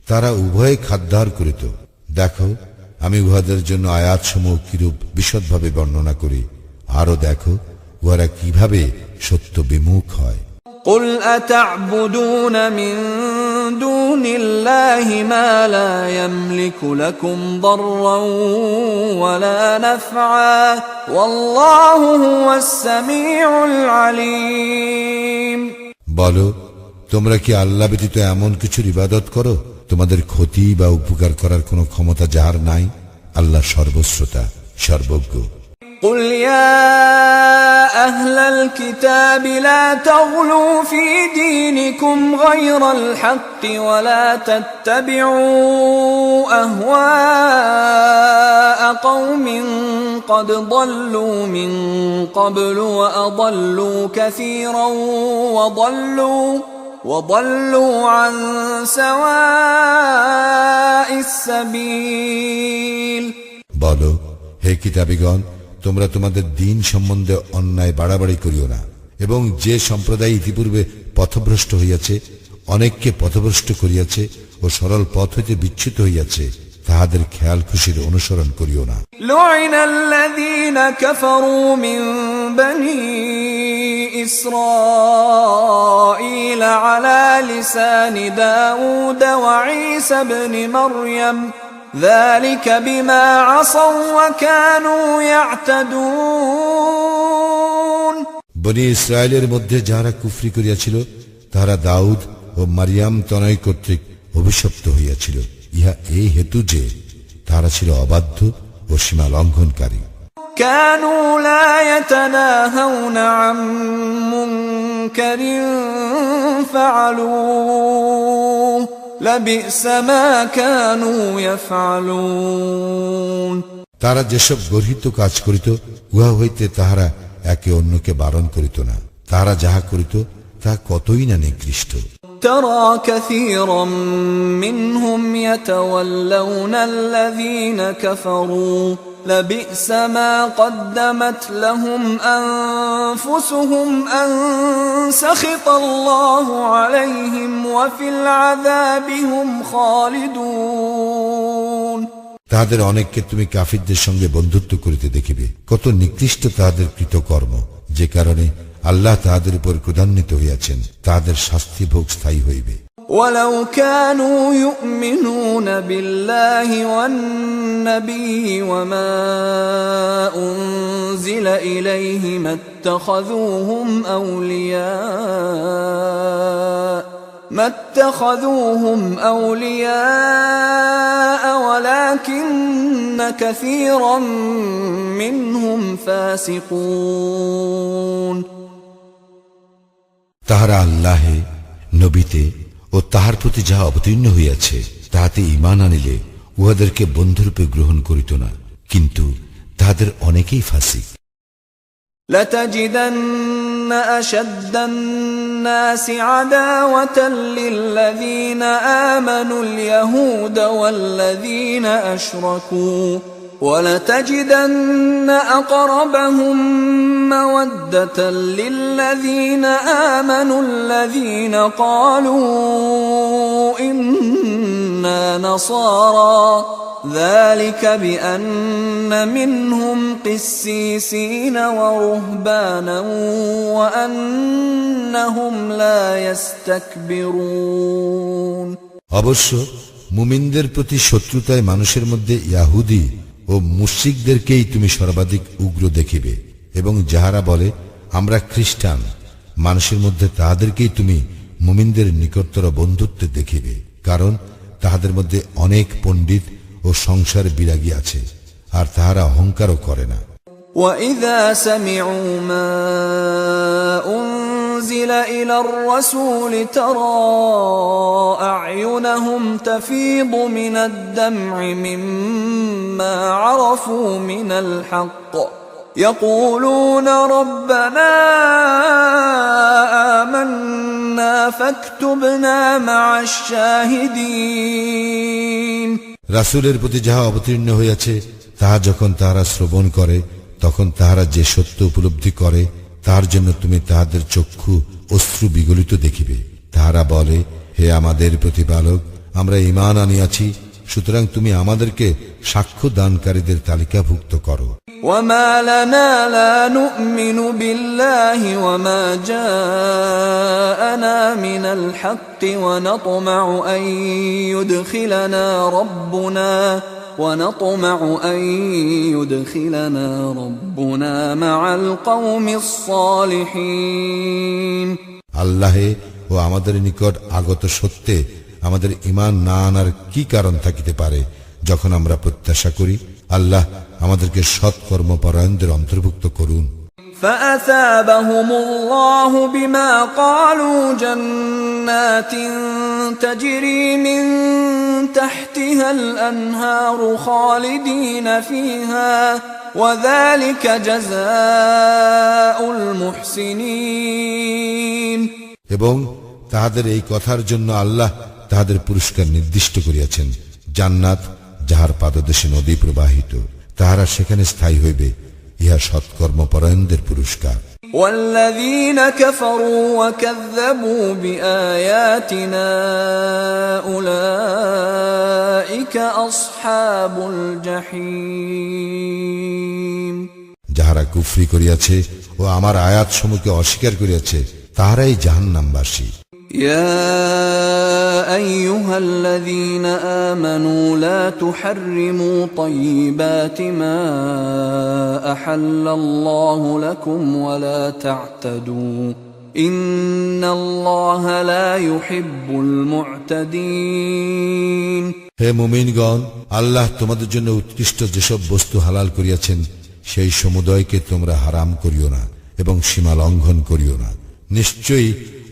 তারা উভয়ে খাদ্যাহার করিত। দেখো আমি উহাদের জন্য আয়াতসমূহ কিরূপ বিশদভাবে বর্ণনা করি, আরো দেখো উহারা কিভাবে সত্য বিমুখ হয়। قل أتعبدون من دون الله ما لا يملك لكم ضرا ولا نفعا والله هو السميع العليم বলো, তোমরা কি আল্লাহ ব্যতীত এমন কিছুর ইবাদত করো তোমাদের ক্ষতি বা উপকার করার কোনো ক্ষমতা যাহার নাই? আল্লাহ সর্বশ্রোতা, সর্বজ্ঞ। قل يا أهل الكتاب لا تغلوا في دينكم غير الحق ولا تتبعوا أهواء قوم قد ضلوا من قبل وأضلوا كثيرا وضلوا عن سواء السبيل বলো, হে কিতাবীগণ, তোমরা তোমাদের দ্বীন সম্বন্ধে অন্যায় বাড়াবাড়ি করিও না, এবং যে সম্প্রদায় ইতিপূর্বে পথভ্রষ্ট হইয়াছে, অনেককে পথভ্রষ্ট করিয়াছে ও সরল পথ হইতে বিচ্যুত হইয়াছে, তাহাদের খেয়াল খুশির অনুসরণ করিও না। لعن الذين كفروا من بني إسرائيل على لسان داود وعيسى بن مريم ذلك بما عصوا وكانوا يعتدون বনি ইসরায়েলের মধ্যে যাহারা কুফরি করিয়াছিল তাহারা দাউদ ও মারিয়াম তনয় কর্তৃক অভিশপ্ত হইয়াছিল, ইহা এই হেতু যে তাহারা ছিল অবাধ্য ও সীমা লঙ্ঘনকারী। كانوا لا يتناهون عن منكر فعلوه لبئس ما كانوا يفعلون তারা যেসব গর্হিত কাজ করিত উহা হইতে তাহারা একে অন্যকে বারণ করিত না, তাহারা যাহা করিত তা কতই না নিকৃষ্ট। ترى كثيرا منهم يتولون الذين كفروا لبئس ما قدمت لهم أنفسهم أن سخط الله عليهم وفي العذاب هم خالدون তাহাদের অনেককে তুমি কাফিরদের সঙ্গে বন্ধুত্ব করিতে দেখিবে, কত নিকৃষ্ট তাহাদের কৃতকর্ম, যে কারণে আল্লাহ তাহাদের উপর ক্রোধান্বিত হইয়াছেন, তাহাদের শাস্তি ভোগ স্থায়ী হইবে। ولو كانوا يؤمنون بالله والنبي وما أنزل إليه ما اتخذوهم أولياء ولكن كثيرا منهم فاسقون তাহারা আল্লাহে, নবীতে ও তাহার প্রতি যাহা অবতীর্ণ হইয়াছে তাহাতে ঈমান আনিলে উহাদেরকে বন্ধুরূপে গ্রহণ করিত না, কিন্তু তাহাদের অনেকেই ফাসিক। لتجدن أشد الناس عداوة للذين آمنوا اليهود والذين أشركوا ولتجدن أقربهم مودة للذين آمنوا الذين قالوا إنا نصارى ذلك بأن منهم قسيسين ورهبانا وأنهم لا يستكبرون অবশ্য মুমিনদের প্রতি শত্রুতায় মানুষের মধ্যে ইয়াহুদি ও মুশরিকদেরকেই তুমি সর্বাধিক উগ্র দেখিবে, এবং যাহারা বলে আমরা খ্রিস্টান, মানুষের মধ্যে তাহাদেরকেই তুমি মুমিনদের নিকটতর বন্ধুত্বে দেখিবে, কারণ তাহাদের মধ্যে অনেক পণ্ডিত ও সংসার বিরাগী আছে, আর তাহারা অহংকারও করে না। وَإِذَا سَمِعُوا مَا أُنزِلَ إِلَى الرَّسُولِ تَرَى أَعْيُنَهُمْ تَفِيضُ مِنَ الدَّمْعِ مِمَّا عَرَفُوا مِنَ الْحَقِّ يَقُولُونَ رَبَّنَا آمَنَّا فَاكْتُبْنَا مَعَ الشَّاهِدِينَ রাসূলের প্রতি যাহা অবতীর্ণ হইয়াছে তাহা যখন তাহারা শ্রবণ করে, তখন তাহারা যে সত্য উপলব্ধি করে তাহার জন্য তুমি তাহাদের চক্ষু অশ্রু বিগলিত দেখিবে। তাহারা বলে, হে আমাদের প্রতিপালক, আমরা ঈমান আনিয়াছি, সুতরাং তুমি আমাদেরকে সাক্ষ্য দানকারীদের তালিকাভুক্ত করো। وَمَا لَنَا لَا نُؤْمِنُ بِاللَّهِ وَمَا جَاءَنَا مِنَ الْحَقِّ وَنَطْمَعُ أَن يُدْخِلَنَا رَبُّنَا مَعَ الْقَوْمِ الصَّالِحِينَ আল্লাহে ও আমাদের নিকট আগত সত্যে আমাদের ঈমান না আনার কি কারণ থাকিতে পারে, যখন আমরা প্রত্যাশা করি আল্লাহ আমাদেরকে সৎকর্মপরায়ণদের অন্তর্ভুক্ত করুন। فأثابهم الله بما قالوا جنات تجري من تحتها الأنهار خالدين فيها وذلك جزاء المحسنين এবং তাহাদের এই কথার জন্য আল্লাহ তাহাদের পুরস্কার নির্দিষ্ট করিয়াছেন, জান্নাত যাহার পাদদেশে নদী প্রবাহিত, তাহারা সেখানে স্থায়ী হইবে, ইহা সৎকর্মপরায়ণদের পুরস্কার। والذين كفروا وكذبوا بآياتنا أولئك أصحاب الجحيم যাহারা কুফরি করিয়াছে ও আমার আয়াত সমূহকে অস্বীকার করিয়াছে তাহারাই জাহান্নামবাসী। يا أيها الذين آمنوا لا تحرموا طيبات ما أحل الله لكم ولا تعتدوا إن الله لا يحب المعتدين হে মুমিনগণ, আল্লাহ তোমাদের জন্য উৎকৃষ্ট যেসব বস্তু হালাল করিয়াছেন সেই সমুদয়কে তোমরা হারাম করিও না এবং সীমা লঙ্ঘন করিও না, নিশ্চয়ই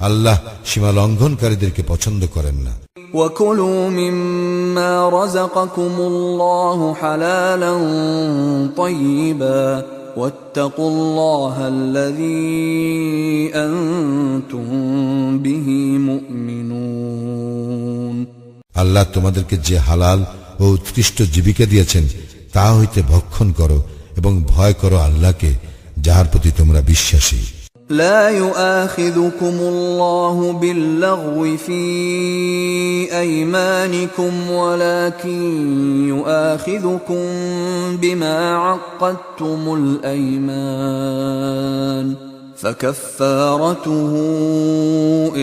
আল্লাহ সীমা লঙ্ঘনকারীদেরকে পছন্দ করেন না। وَكُلُوا مِمَّا رَزَقَكُمُ اللَّهُ حَلَالًا طَيِّبًا وَاتَّقُوا اللَّهَ الَّذِي أَنْتُمْ بِهِ مُؤْمِنُونَ আল্লাহ তোমাদেরকে যে হালাল ও উৎকৃষ্ট জীবিকা দিয়েছেন তা হইতে ভক্ষণ করো এবং ভয় করো আল্লাহকে, যাহার প্রতি তোমরা বিশ্বাসী। لا يؤاخذكم الله باللغو في أيمانكم ولكن يؤاخذكم بما عقدتم الأيمان فكفارته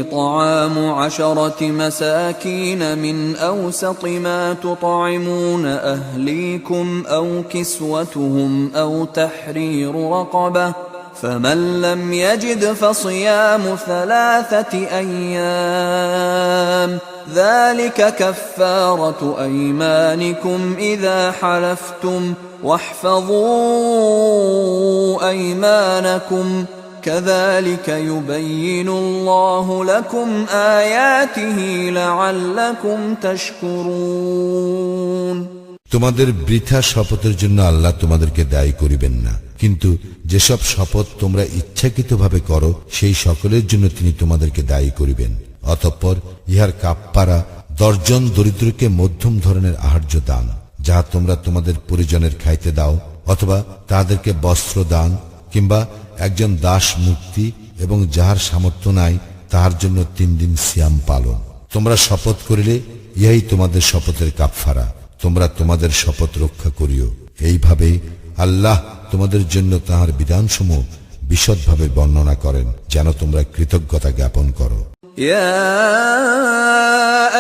إطعام 10 مساكين من أوسط ما تطعمون أهليكم أو كسوتهم أو تحرير رقبة فمن لم يجد فصيام 3 أيام ذلك كفارة أيمانكم إذا حلفتم واحفظوا أيمانكم كذلك يبين الله لكم آياته لعلكم تشكرون। তোমাদের বৃথা শপথের জন্য আল্লাহ তোমাদেরকে দায়ী করিবেন না, কিন্তু যেসব শপথ তোমরা ইচ্ছাকৃতভাবে করো সেই সকলের জন্য তিনি তোমাদেরকে দায়ী করিবেন। অতঃপর ইহার কাফফারা 10 জন দরিদ্রকে মধ্যম ধরনের আহার্য দান, যাহা তোমরা তোমাদের পরিজনের খাইতে দাও, অথবা তাদেরকে বস্ত্র দান, কিংবা একজন দাস মুক্তি, এবং যাহার সামর্থ্য নাই তাহার জন্য 3 দিন সিয়াম পালন। তোমরা শপথ করিলে ইহাই তোমাদের শপথের কাফফারা। তোমরা তোমাদের শপথ রক্ষা করিও। এইভাবে আল্লাহ তোমাদের জন্য তাহার বিধানসমূহ বিশদভাবে বর্ণনা করেন, যেন তোমরা কৃতজ্ঞতা জ্ঞাপন করো। يا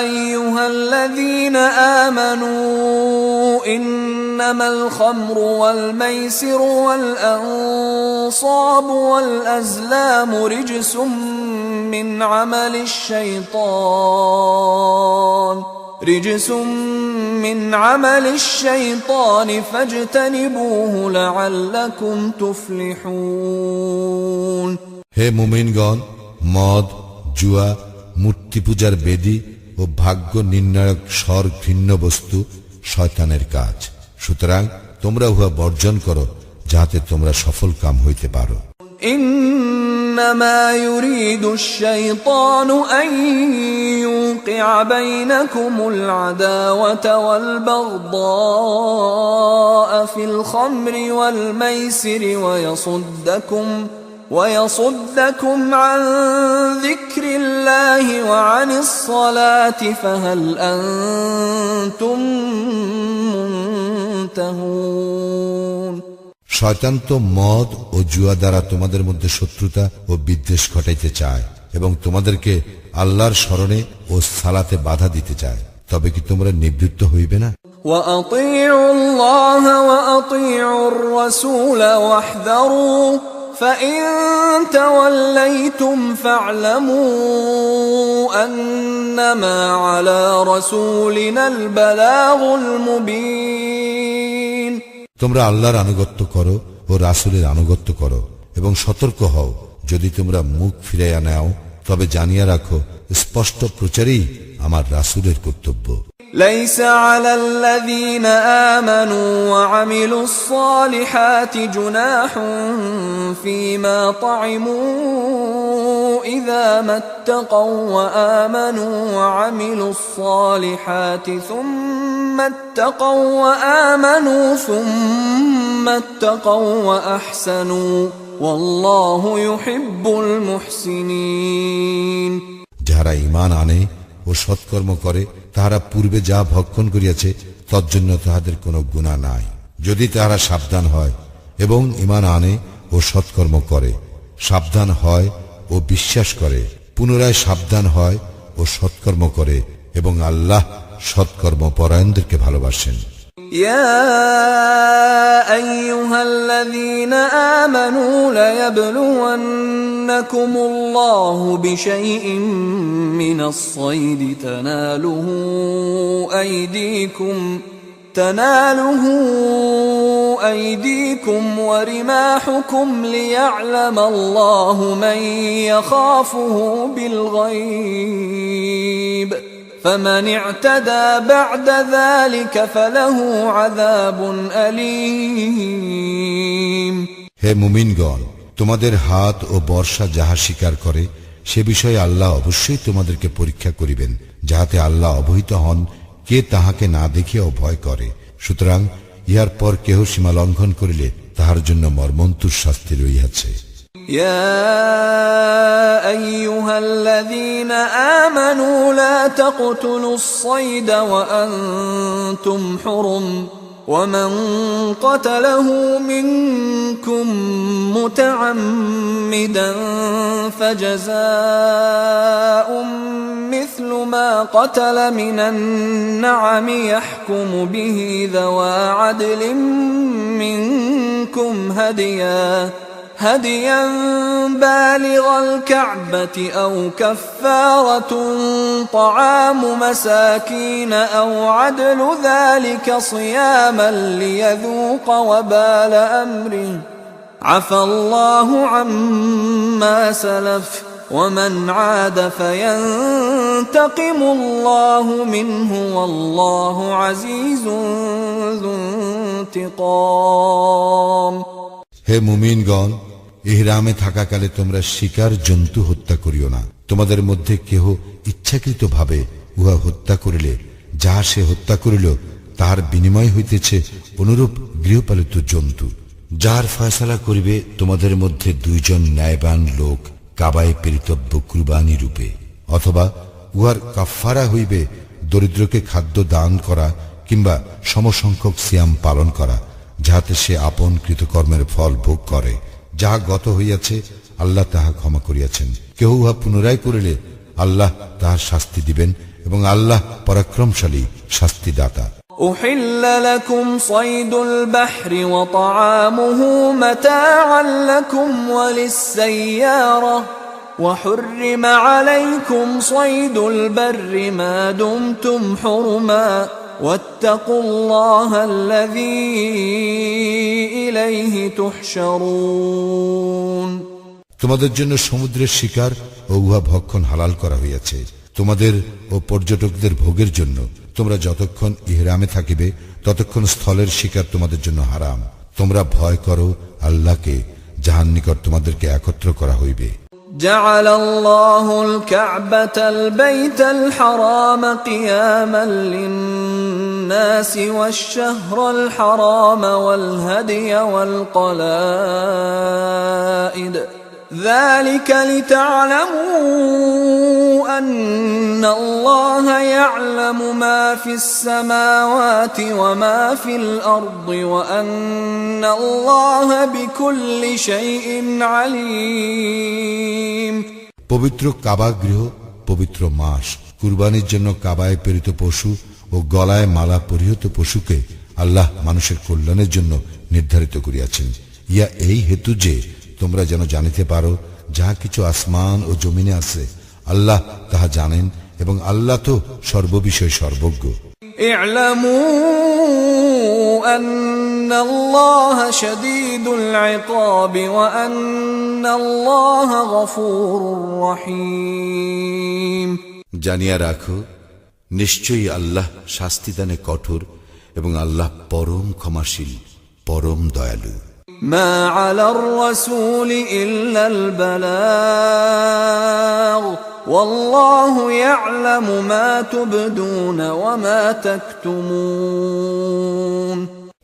أيها الذين آمنوا إنما الخمر والميسر والأنصاب والأزلام رجس من عمل الشيطان فاجتنبوه لعلكم تفلحون। হে মুমিনগণ, মদ, জুয়া, মূর্তি পূজার বেদী ও ভাগ্য নির্ণায়ক স্বর ঘৃণ্য বস্তু শয়তানের কাজ। সুতরাং তোমরা উহা বর্জন করো, যাহাতে তোমরা সফল কাম হইতে পারো। إنما يريد الشيطان أن يوقع بينكم العداوة والبغضاء في الخمر والميسر ويصدكم عن ذكر الله وعن الصلاة فهل أنتم منتهون। শয়তান তো মদ ও জুয়া দ্বারা তোমাদের মধ্যে শত্রুতা ও বিদ্বেষ ঘটাইতে চায় এবং তোমাদেরকে আল্লাহর স্মরণে ও সালাতে বাধা দিতে চায়। তবে কি তোমরা নিবৃত্ত হইবে না? وأطيعوا الله وأطيعوا الرسول واحذروا فإن توليتم فاعلموا أنما على رسولنا البلاغ المبين। তোমরা আল্লাহর আনুগত্য করো ও রাসূলের আনুগত্য করো এবং সতর্ক হও। যদি তোমরা মুখ ফিরাইয়া নাও তবে জানিয়া রাখো, স্পষ্ট প্রচারই আমার রাসূলের কর্তব্য। ليس على الذين آمنوا وعملوا الصالحات جناح فيما طعموا إذا ما اتقوا وآمنوا وعملوا الصالحات ثم اتقوا وأحسنوا والله يحب المحسنين। যারা ঈমান আনে ও সৎকর্ম করে তাহারা পূর্বে যা ভক্ষণ করিয়াছে তজ্জন্য তাহাদের কোনো গুনাহ নাই, যদি তাহারা সাবধান হয় এবং ঈমান আনে ও সৎকর্ম করে, সাবধান হয় ও বিশ্বাস করে, পুনরায় সাবধান হয় ও সৎকর্ম করে, এবং আল্লাহ সৎকর্ম পরায়ণদেরকে ভালোবাসেন। يا أيها الذين آمنوا ليبلونكم الله بشيء من الصيد تناله أيديكم ورماحكم ليعلم الله من يخافه بالغيب فمن اعتدى بعد ذلك فله عذاب أليم। হে মুমিনগণ, তোমাদের হাত ও বর্ষা যাহা শিকার করে সে বিষয়ে আল্লাহ অবশ্যই তোমাদেরকে পরীক্ষা করিবেন, যাহাতে আল্লাহ অবহিত হন কে তাহাকে না দেখিয়াও ভয় করে। সুতরাং ইহার পর কেহ সীমা লঙ্ঘন করিলে তাহার জন্য মর্মন্তুর শাস্তি রহিয়াছে। يا أيها الذين آمنوا لا تقتلوا الصيد وأنتم حرم ومن قتله منكم متعمدا فجزاء مثل ما قتل من النعم يحكم به ذوى عدل منكم هديا بالغ الكعبة أو كفارة طعام مساكين أو عدل ذلك صياما ليذوق وبال أمره عفى الله عما سلف ومن عاد فينتقم الله منه والله عزيز ذو انتقام। হে মুমিনগণ, ইহরামে থাকাকালে তোমরা শিকার জন্তু হত্যা করিও না। তোমাদের মধ্যে কেহ ইচ্ছাকৃতভাবে উহা হত্যা করিলে যাহা সে হত্যা করিল তাহার বিনিময় হইতেছে অনুরূপ গৃহপালিত জন্তু, যার ফয়সালা করিবে তোমাদের মধ্যে দুইজন ন্যায়বান লোক কাবায় প্রেরিতব্য কুরবানি রূপে, অথবা উহার কাফফারা হইবে দরিদ্রকে খাদ্য দান করা কিংবা সমসংখ্যক সিয়াম পালন করা, যাহাতে সে আপন কৃতকর্মের ফল ভোগ করে। যাহা গত হইয়াছে আল্লাহ তাহা ক্ষমা করিয়াছেন। কেহ উহা পুনরায় করিলে আল্লাহ তাহার শাস্তি দিবেন এবং আল্লাহ পরাক্রমশালী শাস্তিদাতা। أحل لكم صيد البحر وطعامه متاعا لكم وللسيارة وحرم عليكم صيد البر ما دمتم حرما واتقوا الله الذي إليه تحشرون। তোমাদের জন্য সমুদ্রের শিকার ও উহা ভক্ষণ হালাল করা হইয়াছে, তোমাদের ও পর্যটকদের ভোগের জন্য। তোমরা যতক্ষণ ইহরামে থাকিবে ততক্ষণ স্থলের শিকার তোমাদের জন্য হারাম। তোমরা ভয় করো আল্লাহকে, যাহার নিকট তোমাদেরকে একত্র করা হইবে। جعل الله الكعبة البيت الحرام قياما للناس والشهر الحرام والهدي والقلائد ذلك لتعلموا أن الله يعلم ما في السماوات وما في الأرض وأن الله بكل شيء عليم। পবিত্র কাবা গৃহ, পবিত্র মাস, কুরবানির জন্য কাবায় প্রেরিত পশু ও গলায় মালা পরিহিত পশুকে আল্লাহ মানুষের কল্যাণের জন্য নির্ধারিত করিয়াছেন। ইয়া এই হেতু যে তোমরা যেন জানিতে পারো যাহা কিছু আসমান ও জমিনে আছে আল্লাহ তাহা জানেন এবং আল্লাহ তো সর্ববিষয় সর্বজ্ঞ। اعلموا أن الله شديد العقاب وأن الله غفور رحيم। জানিয়া রাখো, নিশ্চয়ই আল্লাহ শাস্তিদানে কঠোর এবং আল্লাহ পরম ক্ষমাশীল, পরম দয়ালু। ما على الرسول إلا البلاغ والله يعلم ما تبدون وما تكتمون।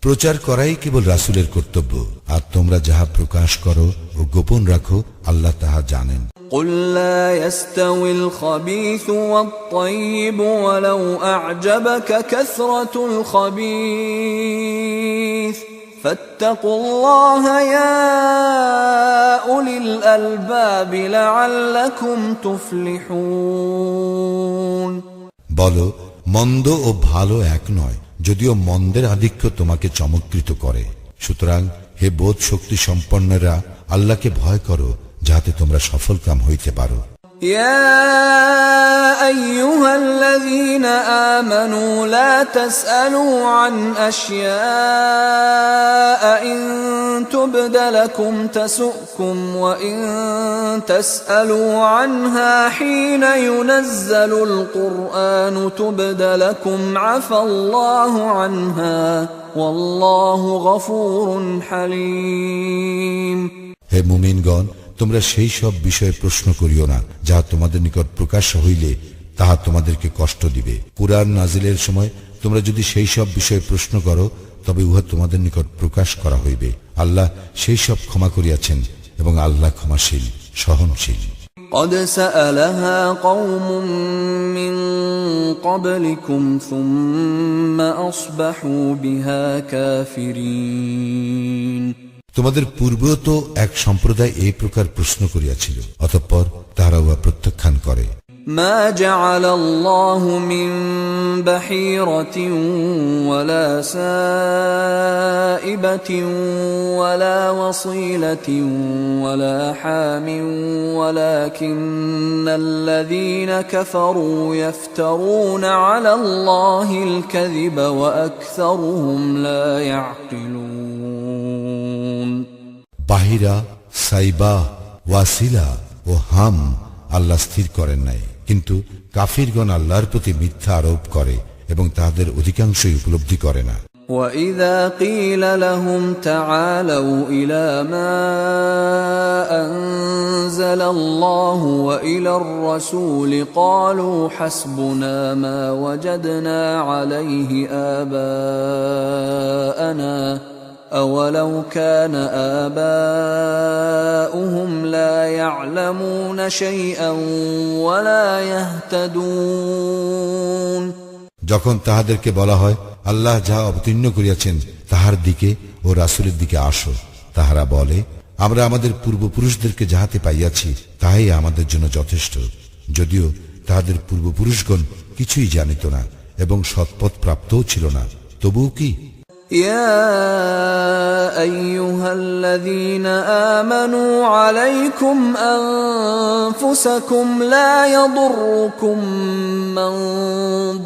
প্রচার করাই কেবল রাসূলের কর্তব্য, আর তোমরা যাহা প্রকাশ করো ও গোপন রাখো আল্লাহ তাহা জানেন। قل لا يستوي الخبيث والطيب ولو أعجبك كثرة الخبيث فاتقوا الله يا أولي الألباب لعلكم تفلحون। বলো, মন্দ ও ভালো এক নয়, যদিও মন্দের আধিক্য তোমাকে চমৎকৃত করে। সুতরাং হে বোধ শক্তি সম্পন্নরা, আল্লাহকে ভয় করো যাতে তোমরা সফলকাম হইতে পারো। يا أيها الذين آمنوا لا تسألوا عن أشياء إن تبد لكم تسؤكم وإن تسألوا عنها حين ينزل القرآن تبد لكم عفى الله عنها والله غفور حليم। হে মুমিনগণ, তোমরা সেই সব বিষয়ে প্রশ্ন করিও না যাহা তোমাদের নিকট প্রকাশ হইলে তাহা তোমাদেরকে কষ্ট দিবে। কুরআন নাজিলের সময় তোমরা যদি সেই সব বিষয়ে প্রশ্ন করো তবে উহা তোমাদের নিকট প্রকাশ করা হইবে। আল্লাহ সেই সব ক্ষমা করিয়াছেন এবং আল্লাহ ক্ষমাশীল সহনশীল। قد سألها قوم من قبلكم ثم أصبحوا بها كافرين। তোমাদের পূর্বেও তো এক সম্প্রদায় এই প্রকার প্রশ্ন করিয়াছিল, অতঃপর তাহারা উহা প্রত্যাখ্যান করে। ما جعل الله من بحيرة ولا سائبة ولا وصيلة ولا حام ولكن الذين كفروا يفترون على الله الكذب وأكثرهم لا يعقلون। বাহিরা, সাইবা, ওয়াসিলা ও হাম আল্লাহ স্থির করেন নাই, কিন্তু কাফিরগণ আল্লাহর প্রতি মিথ্যা আরোপ করে এবং তাদের অধিকাংশই উপলব্ধি করে না। وَإِذَا قِيلَ لَهُمْ تَعَالَوْا إِلَى مَا أَنزَلَ اللَّهُ وَإِلَى الرَّسُولِ قَالُوا حَسْبُنَا مَا وَجَدْنَا عَلَيْهِ آبَاءَنَا أَوَلَوْ كَانَ آبَاؤُهُمْ لَا يَعْلَمُونَ شَيْئًا وَلَا يَهْتَدُونَ। যখন তাহাদেরকে বলা হয়, আল্লাহ যাহা অবতীর্ণ করিয়াছেন তাহার দিকে ও রাসূলের দিকে আসো, তাহারা বলে, আমরা আমাদের পূর্বপুরুষদেরকে যাহাতে পাইয়াছি তাহাই আমাদের জন্য যথেষ্ট, যদিও তাহাদের পূর্বপুরুষগণ কিছুই জানিত না এবং সৎপথ প্রাপ্তও ছিল না। তবুও কি? يا أيها الذين آمنوا عليكم أنفسكم لا يضركم من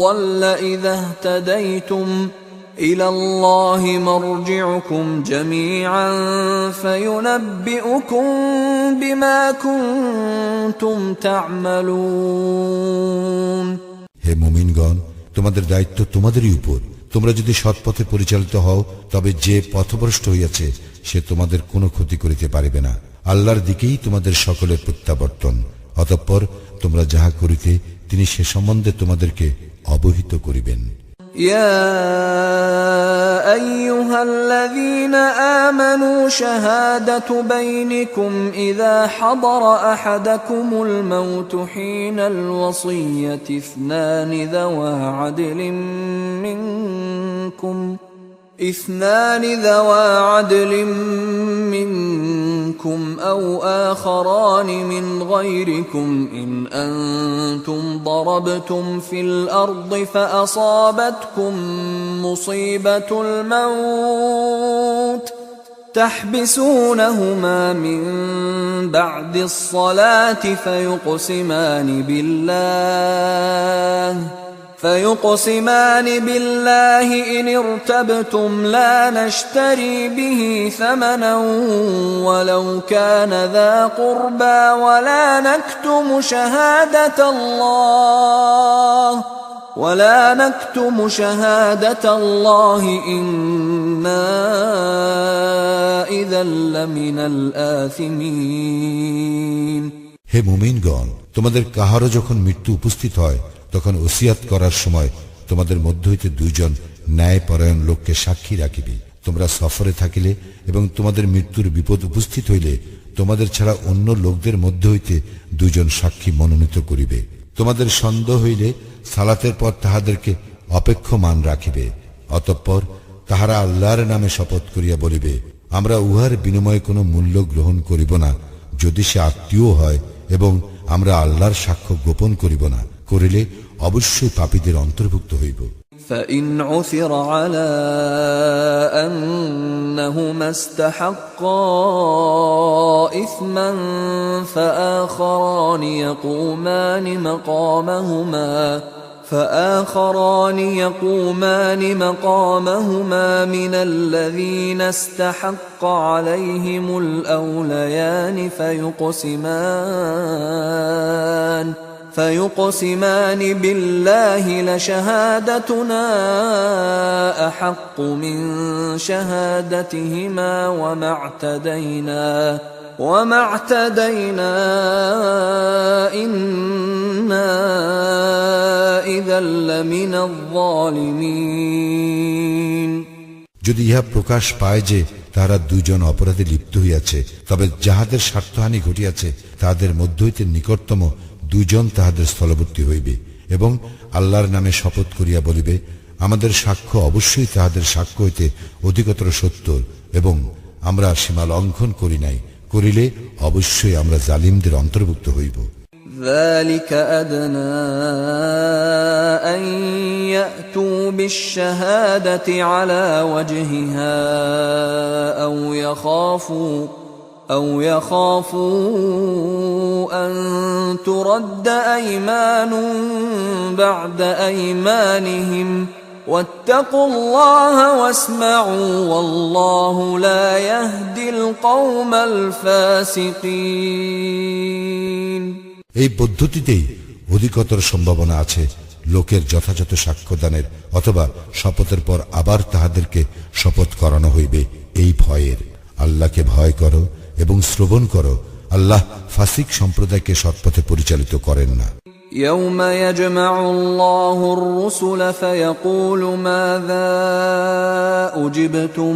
ضل إذا اهتديتم إلى الله مرجعكم جميعا فينبئكم بما كنتم تعملون। হে মুমিনগণ, তোমাদের দায়িত্ব তোমাদেরই উপর। তোমরা যদি সৎপথে পরিচালিত হও তবে যে পথভ্রষ্ট হইয়াছে সে তোমাদের কোনো ক্ষতি করিতে পারিবে না। আল্লাহর দিকেই তোমাদের সকলের প্রত্যাবর্তন। অতঃপর তোমরা যাহা করিতে তিনি সে সম্বন্ধে তোমাদেরকে অবহিত করিবেন। يا أيها الذين آمنوا شهادة بينكم إذا حضر أحدكم الموت حين الوصية اثنان ذوى عدل منكم أو آخران من غيركم إن أنتم ضربتم في الأرض فأصابتكم مصيبة الموت تحبسونهما من بعد الصلاة فيقسمان بالله إن ارتبتم لا نشتري به ثمنا ولو كان ذا قربى ولا نكتم شهادة الله إنا إذا لمن الآثمين। হে মুমিনগণ, তোমাদের কাহারও যখন মৃত্যু উপস্থিত হয় তখন ওসিয়াত করার সময় তোমাদের মধ্য হইতে দুইজন ন্যায়পরায়ণ লোককে সাক্ষী রাখিবে। তোমরা সফরে থাকিলে এবং তোমাদের মৃত্যুর বিপদ উপস্থিত হইলে তোমাদের ছাড়া অন্য লোকদের মধ্য হইতে দুইজন সাক্ষী মনোনীত করিবে। তোমাদের সন্দেহ হইলে সালাতের পর তাহাদেরকে অপেক্ষমান রাখিবে। অতঃপর তাহারা আল্লাহর নামে শপথ করিয়া বলিবে, আমরা উহার বিনিময়ে কোনো মূল্য গ্রহণ করিব না, যদি সে আত্মীয় হয়, এবং আমরা আল্লাহর সাক্ষ্য গোপন করিব না, করিলে অবশ্যই পাপীদের অন্তর্ভুক্ত হইব। فإن عثر على أنهما استحقا إثما فآخران يقومان مقامهما من الذين استحق عليهم الأوليان فيقسمان بالله لشهادتنا أحق من شهادتهما وما اعتدينا إنا إذا لمن الظالمين। যদি ইহা প্রকাশ পায় যে তাহারা দুইজন অপরাধে লিপ্ত হইয়াছে, তবে যাহাদের স্বার্থহানি ঘটিয়াছে তাহাদের মধ্য হইতে নিকটতম দুইজন তাহাদের স্থলবর্তী হইবে এবং আল্লাহর নামে শপথ করিয়া বলিবে, আমাদের সাক্ষ্য অবশ্যই তাহাদের সাক্ষ্য হইতে অধিকতর সত্য এবং আমরা সীমা লঙ্ঘন করি নাই, করিলে অবশ্যই আমরা জালিমদের অন্তর্ভুক্ত হইব। ذلك أدنى أن يأتوا بالشهادة على وجهها أو يخافوا أن ترد أيمان بعد أيمانهم واتقوا الله واسمعوا والله لا يهدي القوم الفاسقين। এই পদ্ধতিতেই অধিকতর সম্ভাবনা আছে লোকের যথাযথ সাক্ষ্যদানের অথবা শপথের পর আবার তাহাদেরকে শপথ করানো হইবে এই ভয়ের। আল্লাহকে ভয় করো এবং শ্রবণ করো, আল্লাহ ফাসিক সম্প্রদায়কে সৎপথে পরিচালিত করেন না। يوم يجمع الله الرسل فيقول ماذا أجبتم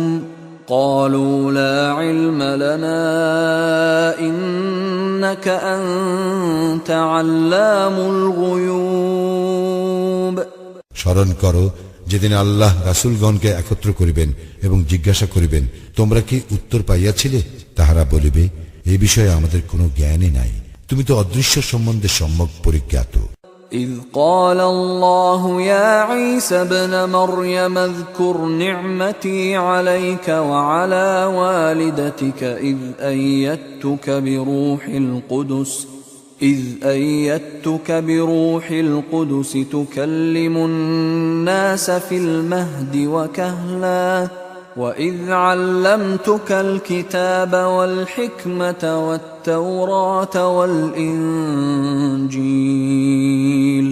قالوا لا علم لنا إنك أنت علام الغيوب। স্মরণ করো যেদিন আল্লাহ রাসূলগণকে একত্র করিবেন এবং জিজ্ঞাসা করিবেন, তোমরা কি উত্তর পাইয়াছিলে? তাহারা বলিবে, এই বিষয়ে আমাদের কোনো জ্ঞানই নাই, তুমি তো অদৃশ্য সম্বন্ধে সম্যক পরিজ্ঞাত। إذ قال الله يا عيسى ابن مريم اذكر نعمتي عليك وعلى والدتك إذ أيدتك بروح القدس تكلم الناس في المهد وكهلا وإذ علمتك الكتاب والحكمة والتوراة والإنجيل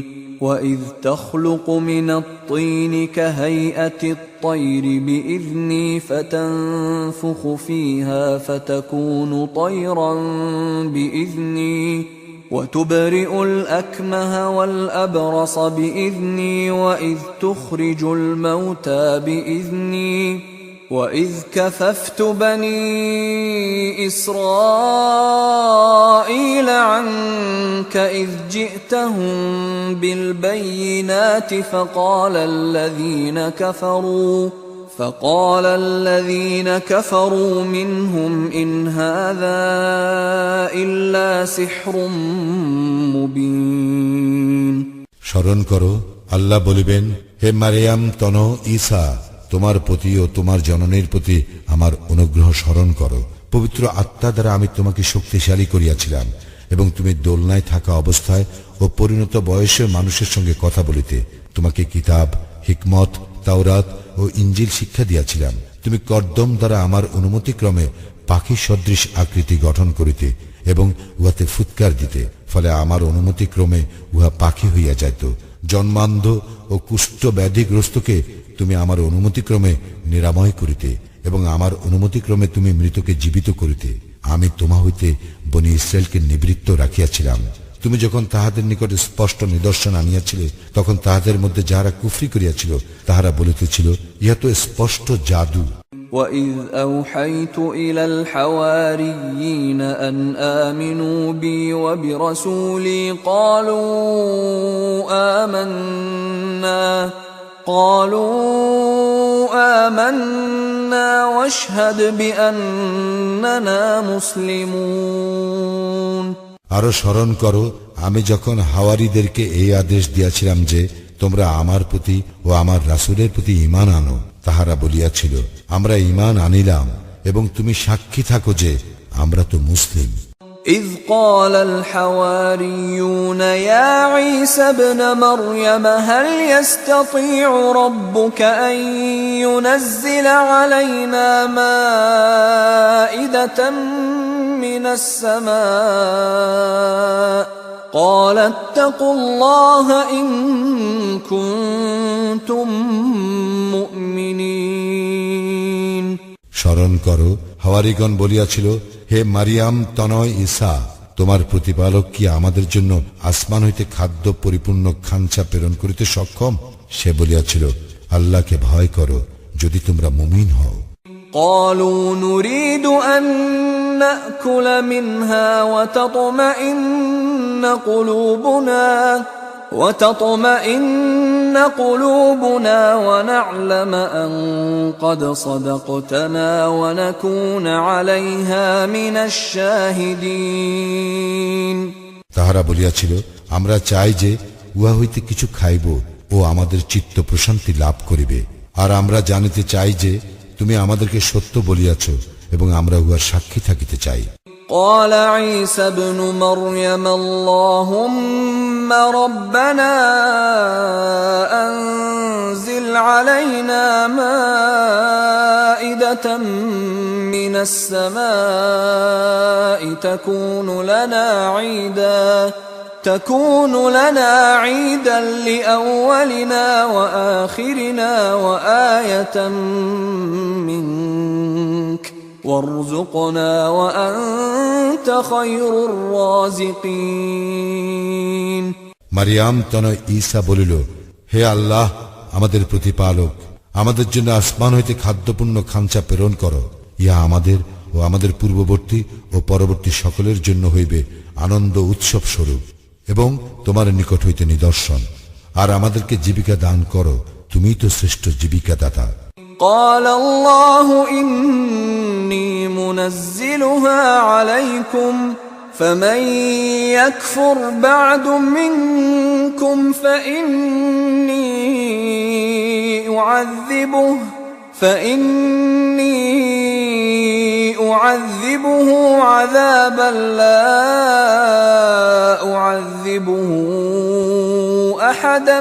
وإذ تخلق من الطين كهيئة الطير بإذني فتنفخ فيها فتكون طيرا بإذني وتبرئ الأكمه والأبرص بإذني وإذ تخرج الموتى بإذني وإذ كففت بني إسرائيل عنك إذ جئتهم بالبينات فقال الذين كفروا منهم إن هذا إلا سحر مبين। স্মরণ করো, আল্লাহ বলিবেন, হে মারিয়াম তন ঈসা, তোমার প্রতি ও তোমার জননীর প্রতি আমার অনুগ্রহ স্মরণ করো। পবিত্র আত্মা দ্বারা আমি তোমাকে শক্তিশালী করিয়াছিলাম এবং তুমি দোলনায় থাকা অবস্থায় ও পরিণত বয়সের মানুষের সঙ্গে কথা বলিতে। তোমাকে কিতাব, হিকমত, তাওরাত ও ইঞ্জিল শিক্ষা দিয়াছিলাম। তুমি কর্দম দ্বারা আমার অনুমতিক্রমে পাখি সদৃশ আকৃতি গঠন করিতে এবং উহাতে ফুৎকার দিতে, ফলে আমার অনুমতিক্রমে উহা পাখি হইয়া যাইত। জন্মান্ধ ও কুষ্ঠ ব্যাধিগ্রস্তকে তুমি আমার অনুমতিক্রমে নিরাময় করিতে এবং আমার অনুমতিক্রমে তুমি মৃতকে জীবিত করিতে। আমি তোমা হইতে বনি ইসরায়েলকে নিবৃত্ত রাখিয়াছিলাম। তুমি যখন তাহাদের নিকট স্পষ্ট নিদর্শন আনিয়াছিলে, তখন তাহাদের মধ্যে যাহারা কুফরি করিয়াছিল তাহারা বলিতেছিল, ইহা তো স্পষ্ট জাদু। وَإِذْ أَوْحَيْتُ إِلَى الْحَوَارِيِّينَ أَنْ آمِنُوا بِي وَبِرَسُولِي قالوا آمنا واشهد بأننا مسلمون। আরো স্মরণ করো, আমি যখন হাওয়ারীদেরকে এই আদেশ দিয়াছিলাম যে তোমরা আমার প্রতি ও আমার রাসূলের প্রতি ঈমান আনো, তাহারা বলিয়াছিল, আমরা ঈমান আনিলাম এবং তুমি সাক্ষী থাকো যে আমরা তো মুসলিম। إذ قال الحواريون يا عيسى ابن مريم هل يستطيع ربك أن ينزل علينا مائدة من السماء قال اتقوا الله إن كنتم مؤمنين। স্মরণ করো, হাওয়ারীগণ বলিয়াছিল, হে মারিয়াম তনয় ঈসা, তোমার প্রতিপালক কি আমাদের জন্য আসমান হইতে খাদ্য পরিপূর্ণ খাঞ্চা প্রেরণ করিতে সক্ষম? সে বলিয়াছিল, আল্লাহকে ভয় করো যদি তোমরা মুমিন হও। قالوا نريد أن نأكل منها وتطمئن قلوبنا ونعلم أن قد صدقتنا ونكون عليها من الشاهدين। তাহারা বলিয়াছিল, আমরা চাই যে উহা হইতে কিছু খাইব ও আমাদের চিত্ত প্রশান্তি লাভ করিবে, আর আমরা জানিতে চাই যে তুমি আমাদেরকে সত্য বলিয়াছ এবং আমরা উহার সাক্ষী থাকিতে চাই। قال عيسى ابن مريم اللهم ربنا أنزل علينا مائدة من السماء تكون لنا عيدا لأولنا وآخرنا وآية منك وارزقنا وأنت خير الرازقين। মারিয়াম তনয় ঈসা বলিল, হে আল্লাহ আমাদের প্রতিপালক, আমাদের জন্য আসমান হইতে খাদ্যপূর্ণ খাঞ্চা প্রেরণ করো। ইহা আমাদের ও আমাদের পূর্ববর্তী ও পরবর্তী সকলের জন্য হইবে আনন্দ উৎসব স্বরূপ এবং তোমার নিকট হইতে নিদর্শন, আর আমাদেরকে জীবিকা দান করো, তুমিই তো শ্রেষ্ঠ জীবিকা দাতা। قال الله إني منزلها عليكم فمن يكفر بعد منكم فإني أعذبه عذابا لا أعذبه أحدا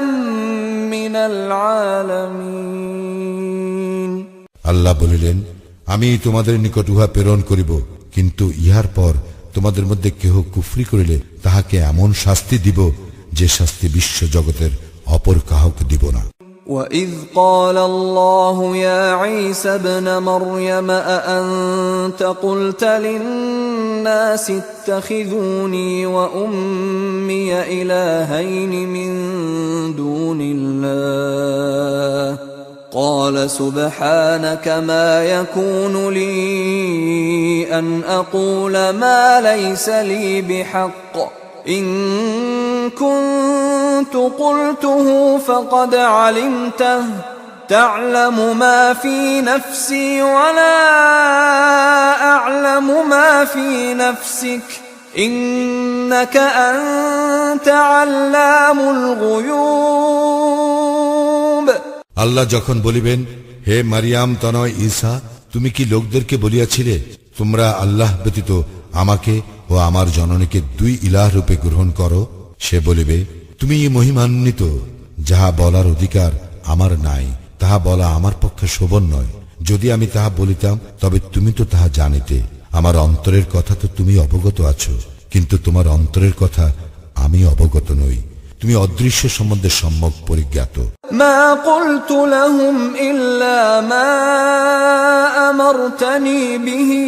من العالمين। আল্লাহ বলিলেন, আমি তোমাদের নিকট উহা প্রেরণ করিব, কিন্তু ইহার পর তোমাদের মধ্যে কেহ কুফরি করিলে তাহাকে এমন শাস্তি দিব যে শাস্তি বিশ্ব জগতের অপর কাহাকে দিব না। وَإِذْ قَالَ اللَّهُ يَا عِيسَى ابْنَ مَرْيَمَ أَأَنْتَ قُلْتَ لِلنَّاسِ اتَّخِذُونِي وَأُمِّيَ إِلَٰهَيْنِ مِن دُونِ اللَّهِ قَالَ سُبْحَانَكَ مَا يَكُونُ لِي أَنْ أَقُولَ مَا لَيْسَ لِي بِحَقٍّ إِن كنت قلته فقد علمته تعلم ما في نفسي ولا أعلم ما في نفسك إنك أنت علام الغيوب। আল্লাহ যখন বলিবেন, হে মারিয়াম তনয় ঈসা, তুমি কি লোকদেরকে বলিয়াছিলে, তোমরা আল্লাহ ব্যতীত আমাকে ও আমার জননীকে দুই ইলাহ রূপে গ্রহণ করো? সে বলিবে, তুমি মহিমান্বিত, যাহা বলার অধিকার আমার নাই, তাহা বলা আমার পক্ষে শোভন নয়। যদি আমি তাহা বলিতাম তবে তুমি তো তাহা জানিতে। আমার অন্তরের কথা তো তুমি অবগত আছো, কিন্তু তোমার অন্তরের কথা আমি অবগত নই। তুমি অদৃশ্য সম্বন্ধে সম্যক পরিজ্ঞাত। মা কুলতু লাহুম ইল্লা মা আমারতানি বিহি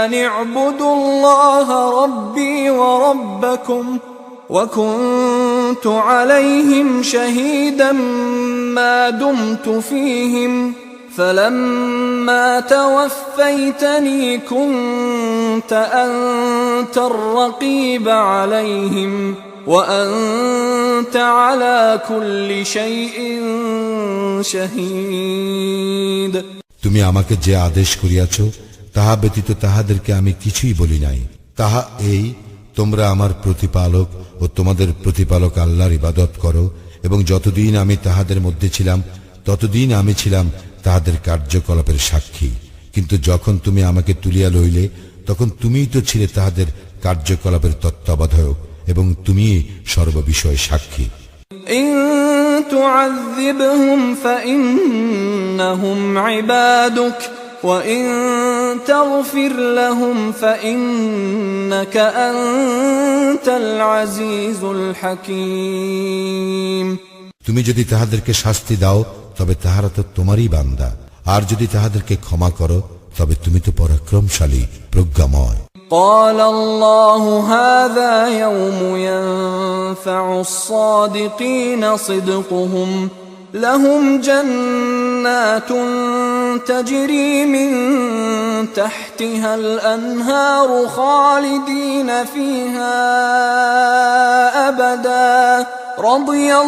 আন ইবুদুল্লাহা রাব্বী ওয়া রাব্বাকুম ওয়া কুনতু আলাইহিম শাহীদাম মা দুমতু ফীহিম فلما توفيتني كنت أنت الرقيب عليهم وأنت على كل شيء شهيد। তুমি আমাকে যে আদেশ করিয়াছ তাহা ব্যতীত তাহাদেরকে আমি কিছুই বলি নাই। তাহা এই, তোমরা আমার প্রতিপালক ও তোমাদের প্রতিপালক আল্লাহর ইবাদত করো, এবং যতদিন আমি তাহাদের মধ্যে ছিলাম ততদিন আমি ছিলাম তাহাদের কার্যকলাপের সাক্ষী। কিন্তু যখন তুমি আমাকে তুলিয়া লইলে তখন তুমিই তো ছিলে তাহাদের কার্যকলাপের তত্ত্বাবধায়ক, এবং তুমি সর্ববিষয়ে সাক্ষী। ইন তুআযিবহুম ফাইন্নাহুম ইবাদুক ওয়া ইন তাগফির লাহুম ফাইন্নাকা আনতাল আজিজুল হাকীম। তুমি যদি তাহাদেরকে শাস্তি দাও তবে তাহারা তো তোমারই বান্দা, আর যদি তাহাদেরকে ক্ষমা করো তবে তুমি তো পরাক্রমশালী, প্রজ্ঞাময়। قال الله هذا يوم ينفع الصادقين صدقهم لهم جنات جنات تجري من تحتها الأنهار خالدين فيها أبدا رضي الله